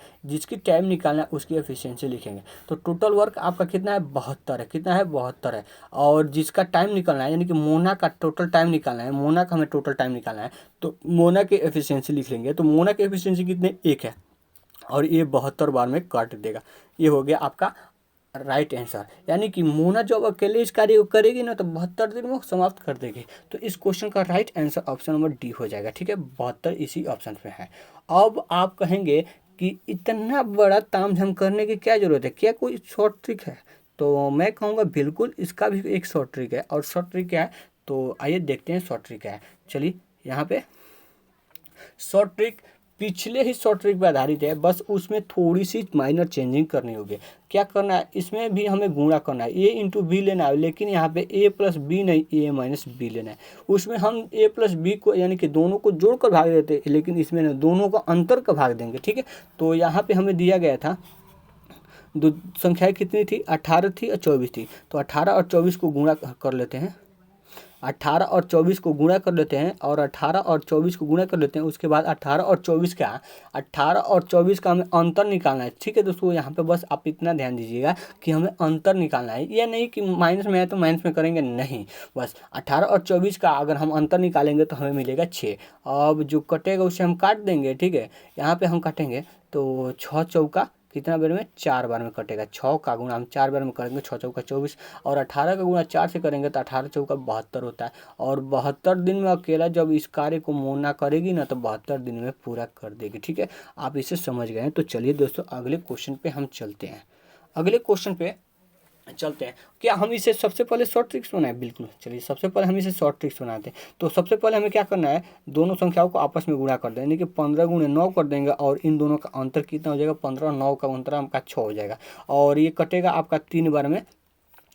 तो टोटल वर्क आपका कितना है 72 है। और जिसका टाइम निकालना है यानी कि मोना का टोटल टाइम निकालना है, मोना का हमें टोटल टाइम निकालना है तो मोना की एफिशिएंसी लिख लेंगे। तो मोना की एफिशिएंसी कितने 1 है और ये 72 बार में काट देगा। ये हो गया आपका राइट आंसर। यानी कि मोना जब अकेले इस कार्य को करेगी ना तो 72 दिन में समाप्त कर देगी। तो इस क्वेश्चन का right answer option number D हो जाएगा। ठीक है, 72 इसी ऑप्शन पे है। अब आप कहेंगे कि इतना बड़ा तामझाम करने की क्या जरूरत है, क्या कोई शॉर्ट ट्रिक है? तो मैं कहूँगा बिल्कुल इसका भी एक शॉर्ट ट्रिक है। और शॉर्ट ट्रिक क्या है तो आइए देखते हैं शॉर्ट ट्रिक क्या है। चलिए यहाँ पे शॉर्ट ट्रिक पिछले ही शॉर्ट ट्रिक पर आधारित है, बस उसमें थोड़ी सी माइनर चेंजिंग करनी होगी। क्या करना है, इसमें भी हमें गुणा करना है, ए इंटू बी लेना है, लेकिन यहाँ पे ए प्लस बी नहीं ए माइनस बी लेना है। उसमें हम ए प्लस बी को यानी कि दोनों को जोड़कर भाग देते हैं, लेकिन इसमें ना दोनों का अंतर का भाग देंगे। ठीक है, तो यहाँ पे हमें दिया गया था दो संख्याएं कितनी थी, 18 थी और 24 थी। तो 18 और 24 को गुणा कर लेते हैं, 18 और 24 को गुणा कर लेते हैं और 18 और 24 को गुणा कर लेते हैं। उसके बाद 18 और 24 का हमें अंतर निकालना है। ठीक है दोस्तों, यहाँ पे बस आप इतना ध्यान दीजिएगा कि हमें अंतर निकालना है, ये नहीं कि माइनस में है तो माइनस में करेंगे, नहीं। बस 18 और 24 का अगर हम अंतर निकालेंगे तो हमें मिलेगा 6। अब जो कटेगा उसे हम काट देंगे। ठीक है, यहाँ पे हम काटेंगे तो 6 चौका कितना बार में 4 बार में कटेगा। 6 का गुणा हम 4 बार में करेंगे, 6 चौका 24 और 18 का गुणा 4 से करेंगे तो 18 चौका 72 होता है। और 72 दिन में अकेला जब इस कार्य को मोना करेगी ना तो 72 दिन में पूरा कर देगी। ठीक है, आप इसे समझ गए हैं। तो चलिए दोस्तों अगले क्वेश्चन पे हम चलते हैं। क्या हम इसे सबसे पहले शॉर्ट ट्रिक्स बनाए? बिल्कुल, चलिए सबसे पहले हम इसे शॉर्ट ट्रिक्स बनाते हैं। तो सबसे पहले हमें क्या करना है, दोनों संख्याओं को आपस में गुणा कर दें, यानी कि 15 गुणे 9 कर देंगे और इन दोनों का अंतर कितना हो जाएगा 15 और 9 का अंतर आपका 6 हो जाएगा। और ये कटेगा आपका 3 बार में,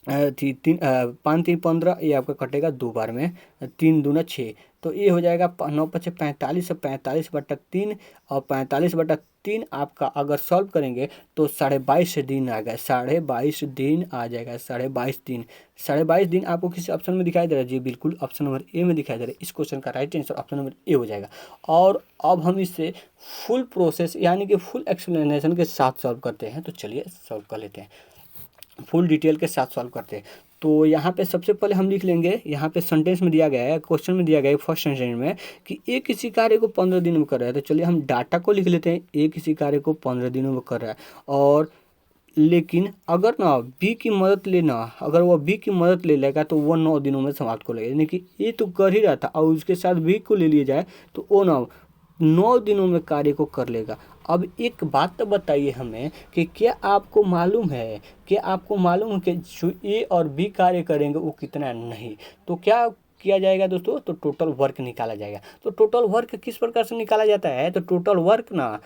5 3 15, ये आपका कटेगा 2 बार में, 3 दूना 6। तो ये हो जाएगा 9 पचे 45 और 45/3 और 45/3 आपका अगर सॉल्व करेंगे तो 22.5 दिन आ गया, 22.5 दिन आ जाएगा, 22.5 दिन आपको किसी ऑप्शन में दिखाई दे रहा है? जी बिल्कुल, ऑप्शन नंबर ए में दिखाई दे रहा है। इस क्वेश्चन का right answer option number A हो जाएगा। और अब हम इसे फुल प्रोसेस यानी कि फुल एक्सप्लेनेशन के साथ सॉल्व करते हैं। तो चलिए सॉल्व कर लेते हैं, फुल डिटेल के साथ सॉल्व करते हैं। तो यहाँ पे सबसे पहले हम लिख लेंगे, यहाँ पे सेंटेंस में दिया गया है, क्वेश्चन में दिया गया है फर्स्ट सेंटेंस में कि ए किसी कार्य को 15 दिनों में कर रहा है। तो चलिए हम डाटा को लिख लेते हैं, ए किसी कार्य को 15 दिनों में कर रहा है। और लेकिन अगर ना बी की मदद लेना, अगर वह बी की मदद ले लेगा तो वह 9 दिनों में समाप्त कर लेगा। यानी कि ए तो कर ही रहा था और उसके साथ बी को ले लिया जाए तो वो ना 9 दिनों में कार्य को कर लेगा। अब एक बात तो बताइए हमें कि क्या आपको मालूम है कि जो ए और बी कार्य करेंगे वो कितना नहीं, तो क्या किया जाएगा दोस्तों, तो टोटल वर्क निकाला जाएगा। तो टोटल वर्क किस प्रकार से निकाला जाता है, तो टोटल वर्क ना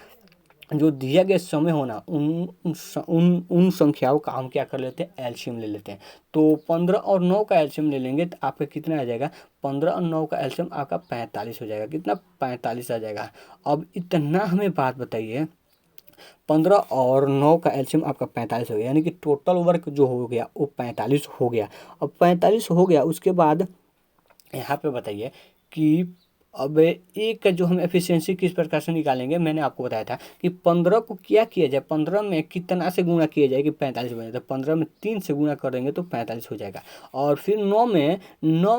जो दिया गया समय होना उन संख्याओं का हम क्या कर लेते हैं, एलसीएम ले लेते हैं। तो 15 और 9 का एलसीएम ले लेंगे तो आपका कितना आ जाएगा, 15 और 9 का एलसीएम आपका 45 हो जाएगा। कितना, 45 आ जाएगा। अब इतना हमें बात बताइए, 15 और 9 का एलसीएम आपका 45 हो गया, यानी कि टोटल वर्क जो हो गया वो 45 हो गया। अब 45 हो गया, उसके बाद यहाँ पे बताइए कि अब एक का जो हम एफिशिएंसी किस प्रकार से निकालेंगे। मैंने आपको बताया था कि 15 को क्या किया जाए, 15 में कितना से गुणा किया जाए कि 45 बने, तो 15 में 3 से गुणा करेंगे तो 45 हो जाएगा। और फिर 9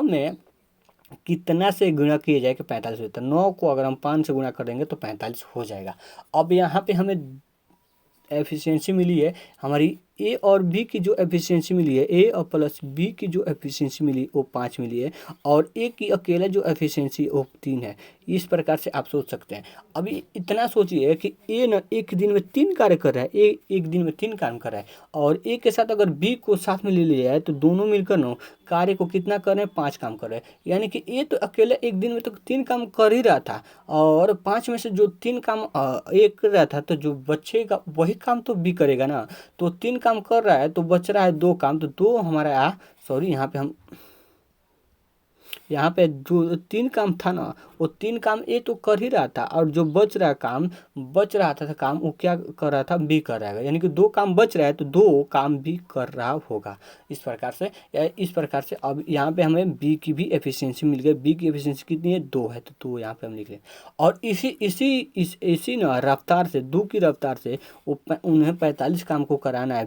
में कितना से गुणा किया जाए कि 45 हो, तो 9 को अगर हम 5 से गुणा करेंगे तो 45 हो जाएगा। अब यहाँ पे हमें एफिशिएंसी मिली है हमारी, ए और बी की जो एफिशिएंसी मिली है, ए और प्लस बी की जो एफिशिएंसी मिली वो 5 मिली है, और ए की अकेला जो एफिशिएंसी वो 3 है। इस प्रकार से आप सोच सकते हैं। अभी इतना सोचिए कि ए न एक दिन में 3 कार्य कर रहा है, ए एक दिन में 3 काम कर रहा है, और ए के साथ अगर बी को साथ में ले लिया है तो दोनों मिलकर न कार्य को कितना कर रहे हैं, 5 काम कर रहे हैं। यानी कि ए तो अकेले एक दिन में तो 3 काम कर ही रहा था, और 5 में से जो 3 काम ए कर रहा था, तो जो बचेगा वही काम तो बी करेगा ना। तो 3 काम कर रहा है तो बच रहा है 2 काम, तो 2 हमारा सॉरी यहाँ पे जो 3 काम था ना, वो 3 काम ए तो कर ही रहा था, और जो बच रहा था काम वो क्या कर रहा था, बी कर रहा है। यानी कि 2 काम बच रहा है तो 2 काम भी कर रहा होगा। इस प्रकार से अब यहाँ पे हमें बी की भी एफिशिएंसी मिल गई। बी की एफिशिएंसी कितनी है, 2 है, तो 2 यहाँ पे हम लिख लें। और इसी ना रफ्तार से, 2 की रफ्तार से उन्हें 45 काम को कराना है।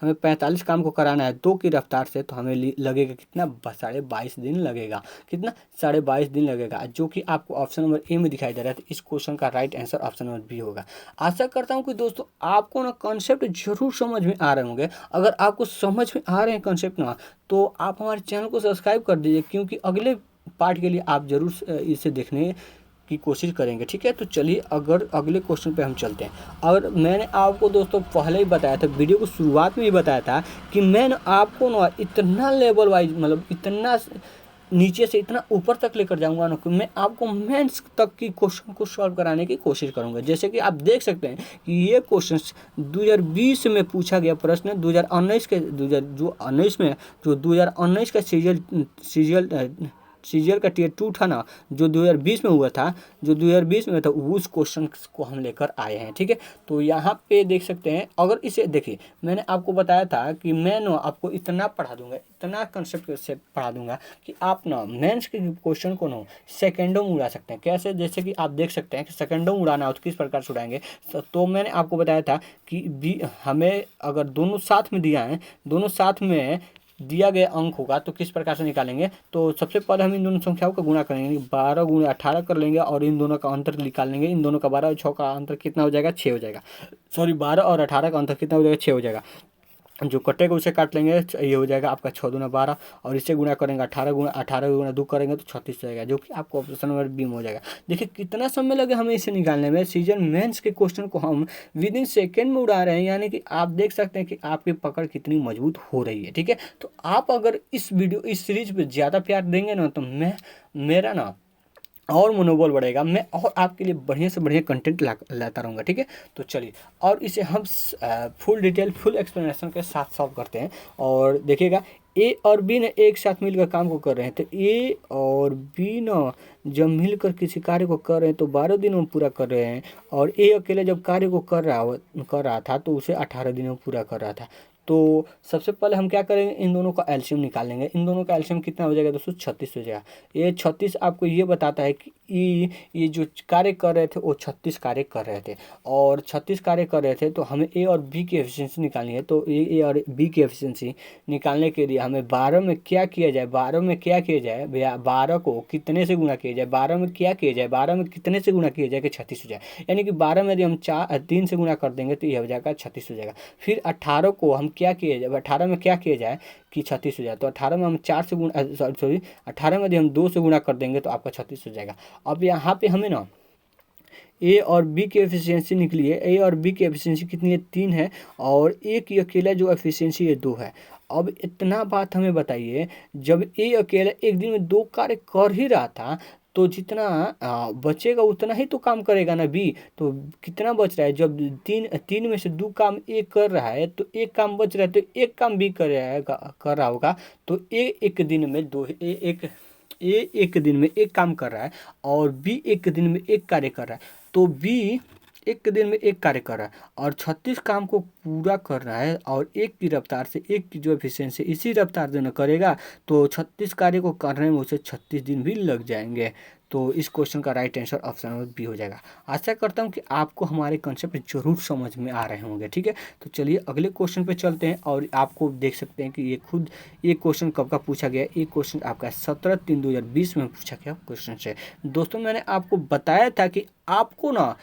हमें 45 काम को कराना है 2 की रफ्तार से, तो हमें लगेगा कितना, 22.5 दिन लगेगा। कितना, 22.5 दिन लगेगा, जो कि आपको ऑप्शन नंबर ए में दिखाई दे रहा है। तो इस क्वेश्चन का right answer option number B होगा। आशा करता हूँ कि दोस्तों आपको ना कॉन्सेप्ट जरूर समझ में आ रहे होंगे। अगर आपको समझ में आ रहे हैं कॉन्सेप्ट ना, तो आप हमारे चैनल को सब्सक्राइब कर दीजिए, क्योंकि अगले पार्ट के लिए आप जरूर इसे देखने की कोशिश करेंगे। ठीक है, तो चलिए अगर अगले क्वेश्चन पे हम चलते हैं। और मैंने आपको दोस्तों पहले ही बताया था, वीडियो को शुरुआत में ही बताया था कि मैं आपको ना इतना लेवल वाइज, मतलब इतना नीचे से इतना ऊपर तक लेकर जाऊंगा ना कि मैं आपको मेंस तक की क्वेश्चन को सॉल्व कराने की कोशिश करूंगा। जैसे कि आप देख सकते हैं कि ये क्वेश्चन 2020 में पूछा गया प्रश्न, 2019 के 2019 में जो 2019 का सीजीएल का टियर 2 था ना, जो 2020 में हुआ था, उस क्वेश्चन को हम लेकर आए हैं। ठीक है, तो यहाँ पे देख सकते हैं। अगर इसे देखिए, मैंने आपको बताया था कि मैं ना आपको इतना पढ़ा दूंगा, इतना कंसेप्ट से पढ़ा दूंगा कि आप ना मेंस के क्वेश्चन को ना सेकेंडों में उड़ा सकते हैं। कैसे, जैसे कि आप देख सकते हैं कि सेकेंडों में उड़ाना हो तो किस प्रकार से उड़ाएंगे। तो मैंने आपको बताया था कि हमें अगर दोनों साथ में दिया है, दोनों साथ में दिया गया अंक होगा तो किस प्रकार से निकालेंगे। तो सबसे पहले हम इन दोनों संख्याओं का गुणा करेंगे, 12 गुणा 18 कर लेंगे, और इन दोनों का अंतर निकाल लेंगे। इन दोनों का 12 और 6 का अंतर कितना हो जाएगा, 6 हो जाएगा। सॉरी, 12 और 18 का अंतर कितना हो जाएगा, 6 हो जाएगा। जो कटेगा उसे काट लेंगे, ये हो जाएगा आपका 6 दूना 12, और इससे गुणा करेंगे 18 गुणा 2 करेंगे तो 36 हो जाएगा, जो कि आपको ऑप्शन नंबर बी में हो जाएगा। देखिए कितना समय लगे हमें इसे निकालने में। सीजन मेंस के क्वेश्चन को हम विद इन सेकेंड में उड़ा रहे हैं, यानी कि आप देख सकते हैं कि आपकी पकड़ कितनी मजबूत हो रही है। ठीक है, तो आप अगर इस सीरीज पर ज़्यादा प्यार देंगे ना, तो मेरा ना और मनोबल बढ़ेगा, मैं और आपके लिए बढ़िया से बढ़िया कंटेंट लाता रहूँगा। ठीक है, तो चलिए और इसे हम फुल डिटेल, फुल एक्सप्लेनेशन के साथ सॉल्व करते हैं। और देखिएगा, ए और बी ने एक साथ मिलकर काम को कर रहे हैं, तो ए और बी ना जब मिलकर किसी कार्य को कर रहे हैं तो 12 दिनों में पूरा कर रहे हैं, और ए अकेले जब कार्य को कर रहा था तो उसे 18 दिनों में पूरा कर रहा था। तो सबसे पहले हम क्या करेंगे, इन दोनों का एलसीएम निकाल लेंगे। इन दोनों का एलसीएम कितना हो जाएगा दोस्तों, 36 हो जाएगा। ये 36 आपको ये बताता है कि ये जो कार्य कर रहे थे वो 36 कार्य कर रहे थे, और 36 कार्य कर रहे थे। तो हमें ए और बी की एफिशिएंसी निकालनी है। तो ए और बी की एफिशिएंसी निकालने के लिए हमें 12 में क्या किया जाए, 12 को कितने से गुणा किया जाए, 12 में क्या किया जाए, 12 में कितने से गुणा किया जाए कि 36 हो जाए। यानी कि 12 में यदि हम 3 से गुणा कर देंगे तो यह हो जाएगा 36 हो जाएगा। फिर 18 को हम क्या किया जाए, 18 में क्या किया जाए कि 36 हो जाए। तो 18 में हम 4 से गुणा, सॉरी 18 में यदि हम 2 से गुणा कर देंगे तो आपका 36 हो जाएगा। अब यहाँ पे हमें ना ए और बी की एफिशिएंसी निकली है। ए और बी की एफिशिएंसी कितनी है, 3 है, और ए की अकेला जो एफिशिएंसी है 2 है। अब इतना बात हमें बताइए, जब ए अकेला एक दिन में 2 कार्य कर ही रहा था, तो जितना बचेगा उतना ही तो काम करेगा ना बी। तो कितना बच रहा है, जब तीन तीन में से 2 काम ए कर रहा है तो एक काम बच रहा है, तो एक काम बी कर रहा होगा। तो ए एक दिन में दो ए एक दिन में एक काम कर रहा है और बी एक दिन में एक कार्य कर रहा है। तो बी एक दिन में एक कार्य कर रहा है और 36 काम को पूरा कर रहा है, और एक की रफ्तार से, एक की जो एफिशिएंसी इसी रफ्तार से न करेगा तो 36 कार्य को करने में उसे 36 दिन भी लग जाएंगे। तो इस क्वेश्चन का right answer option number B हो जाएगा। आशा करता हूँ कि आपको हमारे कंसेप्ट जरूर समझ में आ रहे होंगे। ठीक है, तो चलिए अगले क्वेश्चन पे चलते हैं। और आपको देख सकते हैं कि ये क्वेश्चन कब का पूछा गया। ये क्वेश्चन आपका 17/3/2020 में पूछा गया क्वेश्चन है। दोस्तों, मैंने आपको बताया था कि आपको ना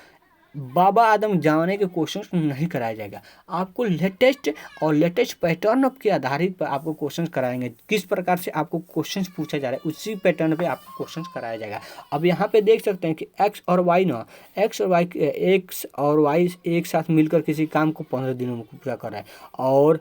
बाबा आदम जाने के क्वेश्चंस नहीं कराया जाएगा, आपको लेटेस्ट पैटर्न के आधारित पर आपको क्वेश्चंस कराएंगे। किस प्रकार से आपको क्वेश्चंस पूछा जा रहा है उसी पैटर्न पे आपको क्वेश्चंस कराया जाएगा। अब यहाँ पे देख सकते हैं कि एक्स और वाई एक साथ मिलकर किसी काम को 15 दिनों में पूरा कर रहा है। और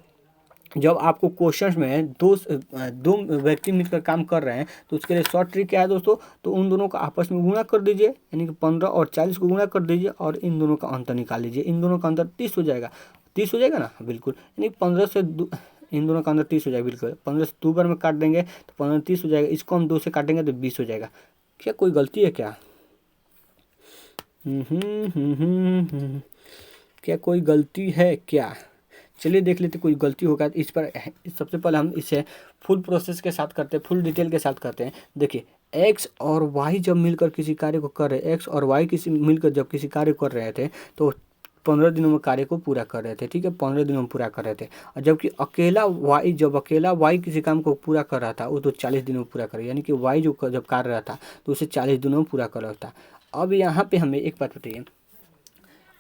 जब आपको क्वेश्चंस में दो व्यक्ति मिलकर काम कर रहे हैं तो उसके लिए शॉर्ट ट्रिक क्या है दोस्तों, तो उन दोनों का आपस में गुणा कर दीजिए, यानी कि 15 और 40 को गुणा कर दीजिए और इन दोनों का अंतर निकाल लीजिए। इन दोनों का अंतर 30 हो जाएगा, 30 हो जाएगा ना, बिल्कुल। यानी 15 से इन दोनों का अंतर 30 हो जाएगा, बिल्कुल। 15 से 2 बार में काट देंगे तो 15 30 हो जाएगा। इसको हम 2 से काटेंगे तो 20 हो जाएगा। क्या कोई गलती है क्या? क्या कोई गलती है क्या? चलिए देख लेते कोई गलती होगा इस पर। सबसे पहले हम इसे फुल प्रोसेस के साथ करते हैं, फुल डिटेल के साथ करते हैं। देखिए, एक्स और वाई जब मिलकर किसी कार्य को कर रहे, एक्स और वाई मिलकर जब किसी कार्य कर रहे थे तो 15 दिनों में कार्य को पूरा कर रहे थे। ठीक है, 15 दिनों में पूरा कर रहे थे। और जबकि अकेला वाई किसी काम को पूरा कर रहा था वो तो 40 दिनों में पूरा कर, यानी कि वाई जो जब कर रहा था तो उसे 40 दिनों में पूरा कर रहा था। अब यहाँ पे हमें एक बात बताइए,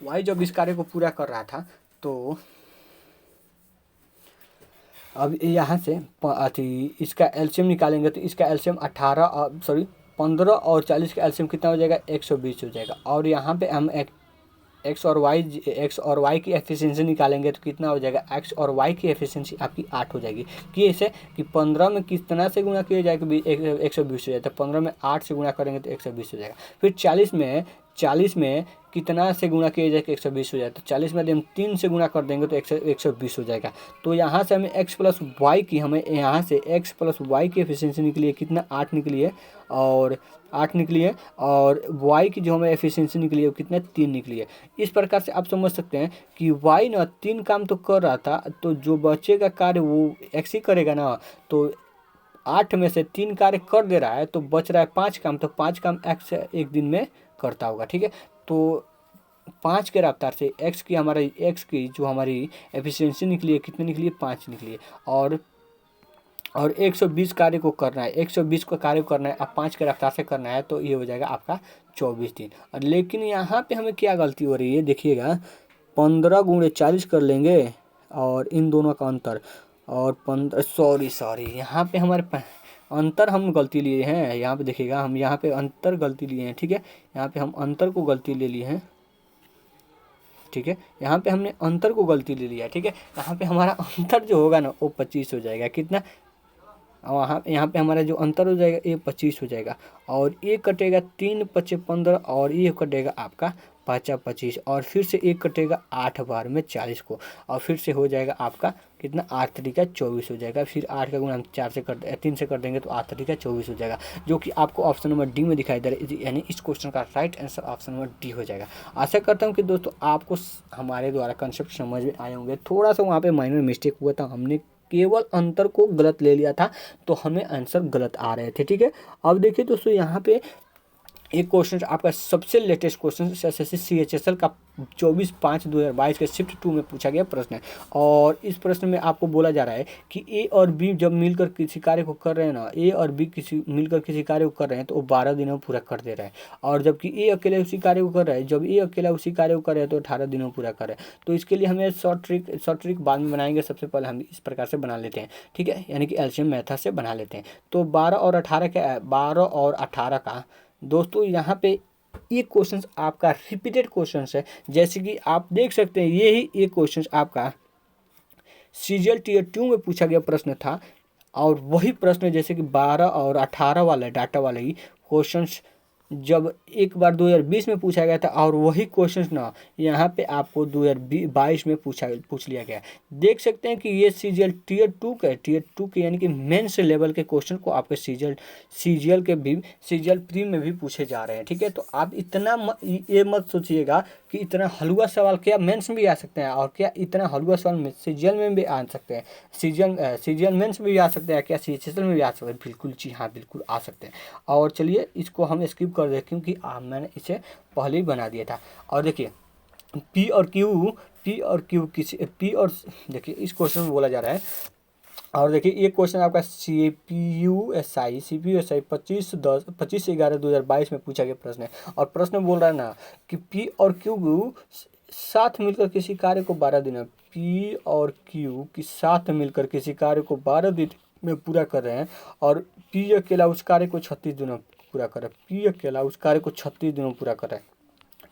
वाई जब इस कार्य को पूरा कर रहा था तो अब यहाँ से इसका एलसीएम निकालेंगे तो इसका एलसीएम 15 और 40 का एलसीएम कितना हो जाएगा, 120 हो जाएगा। और यहाँ पे हम एक्स और वाई की एफिशिएंसी निकालेंगे तो कितना हो जाएगा, एक्स और वाई की एफिशिएंसी आपकी 8 हो जाएगी। कि ऐसे कि 15 में कितना से गुणा किया जाएगा, 120 हो जाएगा। तो 15 में 8 से गुणा करेंगे तो 120 हो जाएगा। फिर 40 में कितना से गुणा किया जाएगा, 120 हो जाएगा। तो 40 में यदि हम 3 से गुणा कर देंगे तो 120 हो जाएगा। तो यहाँ से हमें एक्स प्लस वाई की एफिशिएंसी निकली है कितना, 8 निकली है। और 8 निकली है, और वाई की जो हमें एफिशिएंसी निकली है वो कितना, 3 निकली है। इस प्रकार से आप समझ सकते हैं कि वाई ना 3 काम तो कर रहा था, तो जो बचेगा कार्य वो एक्स ही करेगा ना। तो 8 में से 3 कार्य कर दे रहा है तो बच रहा है 5 काम, तो 5 काम एक्स एक दिन में करता होगा। ठीक है, तो 5 के रफ्तार से एक्स की जो हमारी एफिशिएंसी निकली है कितनी निकली है, 5 निकली है। और 120 कार्य को करना है, 120 का कार्य करना है, अब 5 के रफ्तार से करना है तो ये हो जाएगा आपका 24 दिन। और लेकिन यहाँ पे हमें क्या गलती हो रही है, देखिएगा, 15 गुणे 40 कर लेंगे और इन दोनों का अंतर, और 15 सॉरी यहाँ पे हमारे अंतर हम गलती लिए हैं। यहाँ पे देखिएगा, हम यहाँ पे अंतर गलती लिए हैं। ठीक है, यहाँ पे हम अंतर को गलती ले लिए हैं। ठीक है, यहाँ पे हमने अंतर को गलती ले लिया। ठीक है, यहाँ पे हमारा अंतर जो होगा ना वो 25 हो जाएगा। कितना, और यहाँ पे हमारा जो अंतर हो जाएगा ये 25 हो जाएगा। और ये कटेगा 3 × 5 = 15, और ये कटेगा आपका 5 × 25, और फिर से एक कटेगा 8 बार में 40 को, और फिर से हो जाएगा आपका कितना, 8 × 3 = 24 हो जाएगा। फिर 8 का गुणा हम 3 से कर देंगे तो 8 × 3 = 24 हो जाएगा, जो कि आपको ऑप्शन नंबर डी में दिखाई दे रहा है। यानी इस क्वेश्चन का right answer option number D हो जाएगा। आशा करता हूँ कि दोस्तों आपको हमारे द्वारा कंसेप्ट समझ में आए होंगे। थोड़ा सा वहाँ पे माइनर मिस्टेक हुआ था, हमने केवल अंतर को गलत ले लिया था तो हमें आंसर गलत आ रहे थे। ठीक है, अब देखिए दोस्तों, यहाँ पे एक क्वेश्चन आपका सबसे लेटेस्ट क्वेश्चन एसएससी CHSL का 24/5/2022 के शिफ्ट 2 में पूछा गया प्रश्न है। और इस प्रश्न में आपको बोला जा रहा है कि ए और बी जब मिलकर किसी कार्य को कर रहे हैं ना, ए और बी मिलकर किसी कार्य को कर रहे हैं तो वो 12 दिनों में पूरा कर दे रहा है। और जबकि ए अकेले उसी कार्य को कर रहा है, जब ए अकेला उसी कार्य को कर रहे हैं तो 18 दिनों में पूरा कर रहे हैं। तो इसके लिए हमें शॉर्ट ट्रिक बाद में बनाएंगे। सबसे पहले हम इस प्रकार से बना लेते हैं। ठीक है, यानी कि एलसीएम मेथड से बना लेते हैं। तो 12 और 18 का दोस्तों यहाँ पे ये क्वेश्चन आपका रिपीटेड क्वेश्चन है। जैसे कि आप देख सकते हैं यही एक क्वेश्चन आपका सीजीएल टीयर 2 में पूछा गया प्रश्न था, और वही प्रश्न जैसे कि 12 और 18 वाला डाटा वाले ही क्वेश्चंस जब एक बार 2020 में पूछा गया था, और वही क्वेश्चंस ना यहाँ पे आपको 2022 में पूछ लिया गया। देख सकते हैं कि ये सीजीएल टीयर टू के यानी कि मेंस लेवल के क्वेश्चन को आपके सीजीएल प्री में भी पूछे जा रहे हैं। ठीक है, तो आप ये मत सोचिएगा कि इतना हलवा सवाल क्या मेंस में भी आ सकते हैं, और क्या इतना हलवा सवाल सीजीएल में भी आ सकते हैं, सीजीएल मेंस में भी आ सकते हैं, क्या सीएचएसएल में भी आ सकते हैं? बिल्कुल जी हाँ, बिल्कुल आ सकते हैं। और चलिए इसको हम स्किप कर दें क्योंकि मैंने इसे पहले ही बना दिया था। और देखिए पी और क्यू देखिए इस क्वेश्चन में बोला जा रहा है। और देखिए ये क्वेश्चन आपका CPUSI 25/11/2022 में पूछा गया प्रश्न है। और प्रश्न बोल रहा है ना कि पी और क्यू साथ मिलकर किसी कार्य को 12 दिन में, पी और क्यू की साथ मिलकर किसी कार्य को 12 दिन में पूरा कर रहे हैं, और पी अकेला उस कार्य को 36 दिनों में पूरा कर रहा है। पी अकेला उस कार्य को 36 दिनों में पूरा कर रहा है।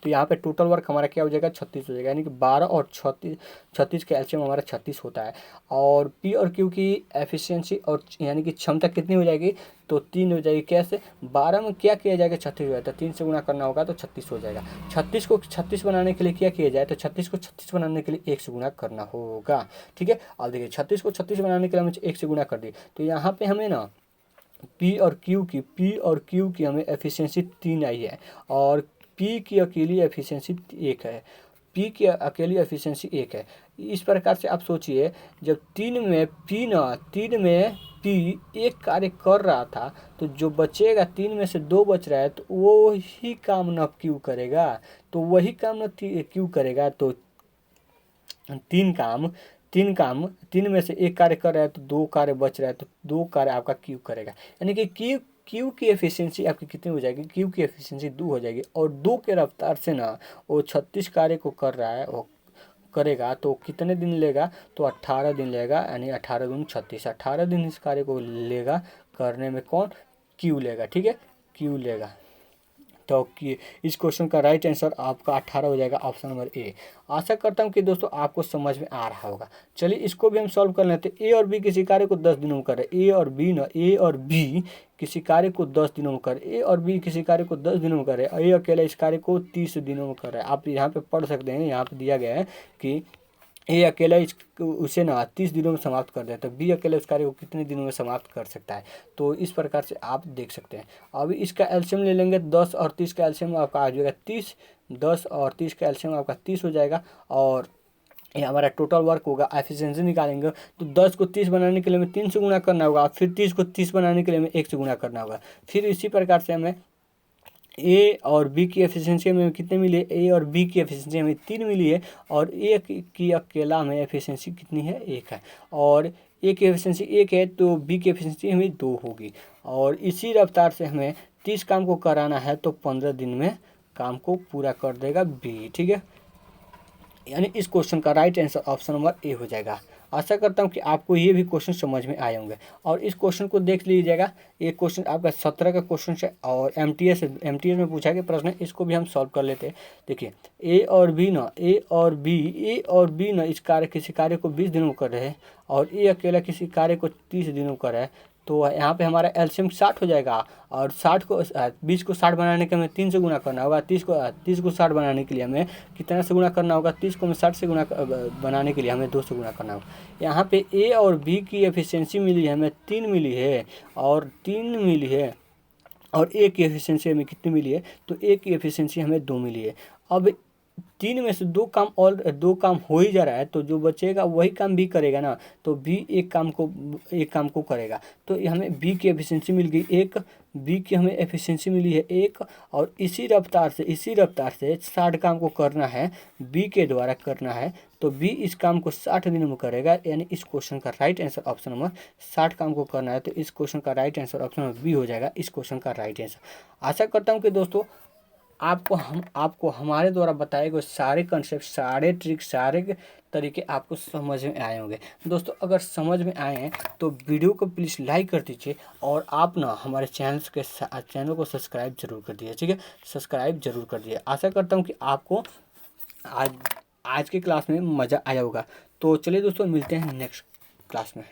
तो यहाँ पे टोटल वर्क हमारा क्या हो जाएगा? 36 हो जाएगा, यानी कि 12 और 36 का एलसीएम हमारा 36 होता है। और पी और क्यू की एफिशिएंसी और यानी कि क्षमता कितनी हो जाएगी? तो 3 हो जाएगी। कैसे? 12 में क्या किया जाएगा? 36 हो जाता है, 3 से गुणा करना होगा तो 36 हो जाएगा। 36 को 36 बनाने के लिए क्या किया जाए? तो 36 को 36 बनाने के लिए 1 से गुणा करना होगा। ठीक है, और देखिए 36 को 36 बनाने के लिए हमें 1 से गुणा कर दिए, तो यहाँ पे हमें ना पी और क्यू की हमें एफिशिएंसी 3 आई है, और पी की अकेली एफिशिएंसी 1 है। पी की अकेली एफिशिएंसी 1 है। इस प्रकार से आप सोचिए, जब 3 में पी एक कार्य कर रहा था, तो जो बचेगा 3 में से 2 बच रहा है, तो वो ही काम न क्यू करेगा, तो वही काम न क्यू करेगा। तो तीन में से एक कार्य कर रहा है, तो 2 कार्य बच रहा है, तो 2 कार्य आपका क्यू करेगा। यानी कि क्यू की एफिशिएंसी आपकी कितनी हो जाएगी? क्यू की एफिशिएंसी 2 हो जाएगी। और 2 के रफ्तार से ना वो 36 कार्य को कर रहा है, वो करेगा तो कितने दिन लेगा? तो 18 दिन लेगा, यानी 18 दूनी 36, 18 दिन इस कार्य को लेगा करने में। कौन? क्यू लेगा। ठीक है, क्यू लेगा। तो कि इस क्वेश्चन का राइट आंसर आपका 18 हो जाएगा, ऑप्शन नंबर ए। आशा करता हूँ कि दोस्तों आपको समझ में आ रहा होगा। चलिए इसको भी हम सॉल्व कर लेते हैं। ए और बी किसी कार्य को 10 दिनों में करे। ए और बी किसी कार्य को 10 दिनों में करे। ए और बी किसी कार्य को 10 दिनों में करे। ए अकेला इस कार्य को 30 दिनों में करे। आप यहाँ पे पढ़ सकते हैं, यहाँ पे दिया गया है कि ए अकेला उसे ना 30 दिनों में समाप्त कर दे, तो बी अकेले उस कार्य को कितने दिनों में समाप्त कर सकता है? तो इस प्रकार से आप देख सकते हैं। अभी इसका एलसीएम ले लेंगे, 10 और 30 का एलसीएम आपका आ जाएगा 30। 10 और 30 का एलसीएम आपका 30 हो जाएगा, और ये हमारा टोटल वर्क होगा। एफिशिएंसी निकालेंगे तो 10 को 30 बनाने के लिए हमें 3 से गुणा करना होगा, फिर 30 को 30 बनाने के लिए हमें 1 से गुणा करना होगा। फिर इसी प्रकार से हमें ए और बी की एफिशिएंसी हमें कितने मिली है? ए और बी की एफिशिएंसी हमें 3 मिली है, और ए की अकेला हमें एफिशिएंसी कितनी है? 1 है। और ए की एफिशिएंसी 1 है, तो बी की एफिशिएंसी हमें 2 होगी। और इसी रफ्तार से हमें 30 काम को कराना है, तो 15 दिन में काम को पूरा कर देगा बी। ठीक है, यानी इस क्वेश्चन का right answer option number A हो जाएगा। आशा करता हूँ कि आपको ये भी क्वेश्चन समझ में आए होंगे। और इस क्वेश्चन को देख लीजिएगा, ये क्वेश्चन आपका 17 का क्वेश्चन है, और एमटीएस में पूछा गया प्रश्न है। इसको भी हम सॉल्व कर लेते हैं। देखिए ए और बी ना किसी कार्य को 20 दिनों में कर रहे हैं, और ए अकेला किसी कार्य को 30 दिनों में कर रहा है। तो यहाँ पे हमारा एलसीएम 60 हो जाएगा, और 20 को 60 बनाने के हमें 3 से गुणा करना होगा। 30 को 60 बनाने के लिए हमें कितना से गुणा करना होगा? 30 को हमें 60 से बनाने के लिए हमें 2 से गुणा करना होगा। यहाँ पे ए और बी की एफिशिएंसी मिली है हमें 3 मिली है, और और ए की एफिशिएंसी हमें कितनी मिली है? तो ए की एफिशिएंसी हमें 2 मिली है। अब 3 में से 2 काम हो ही जा रहा है, तो जो बचेगा वही काम बी करेगा ना, तो बी एक काम को करेगा। तो हमें बी की एफिशिएंसी मिल गई 1, बी की हमें एफिशिएंसी मिली है 1, और इसी रफ्तार से 60 काम को करना है, बी के द्वारा करना है। तो बी इस काम को 60 दिनों में करेगा, यानी इस क्वेश्चन का राइट आंसर ऑप्शन नंबर 60 काम को करना है, तो इस क्वेश्चन का right answer option number B हो जाएगा, इस क्वेश्चन का राइट आंसर। आशा करता हूँ कि दोस्तों आपको हमारे द्वारा बताए गए सारे कंसेप्ट, सारे ट्रिक, सारे तरीके आपको समझ में आए होंगे। दोस्तों अगर समझ में आए हैं तो वीडियो को प्लीज़ लाइक कर दीजिए और आप ना हमारे चैनल को सब्सक्राइब जरूर कर दीजिए, ठीक है, सब्सक्राइब जरूर कर दीजिए। आशा करता हूँ कि आपको आज आज के क्लास में मज़ा आया होगा। तो चलिए दोस्तों, मिलते हैं नेक्स्ट क्लास में।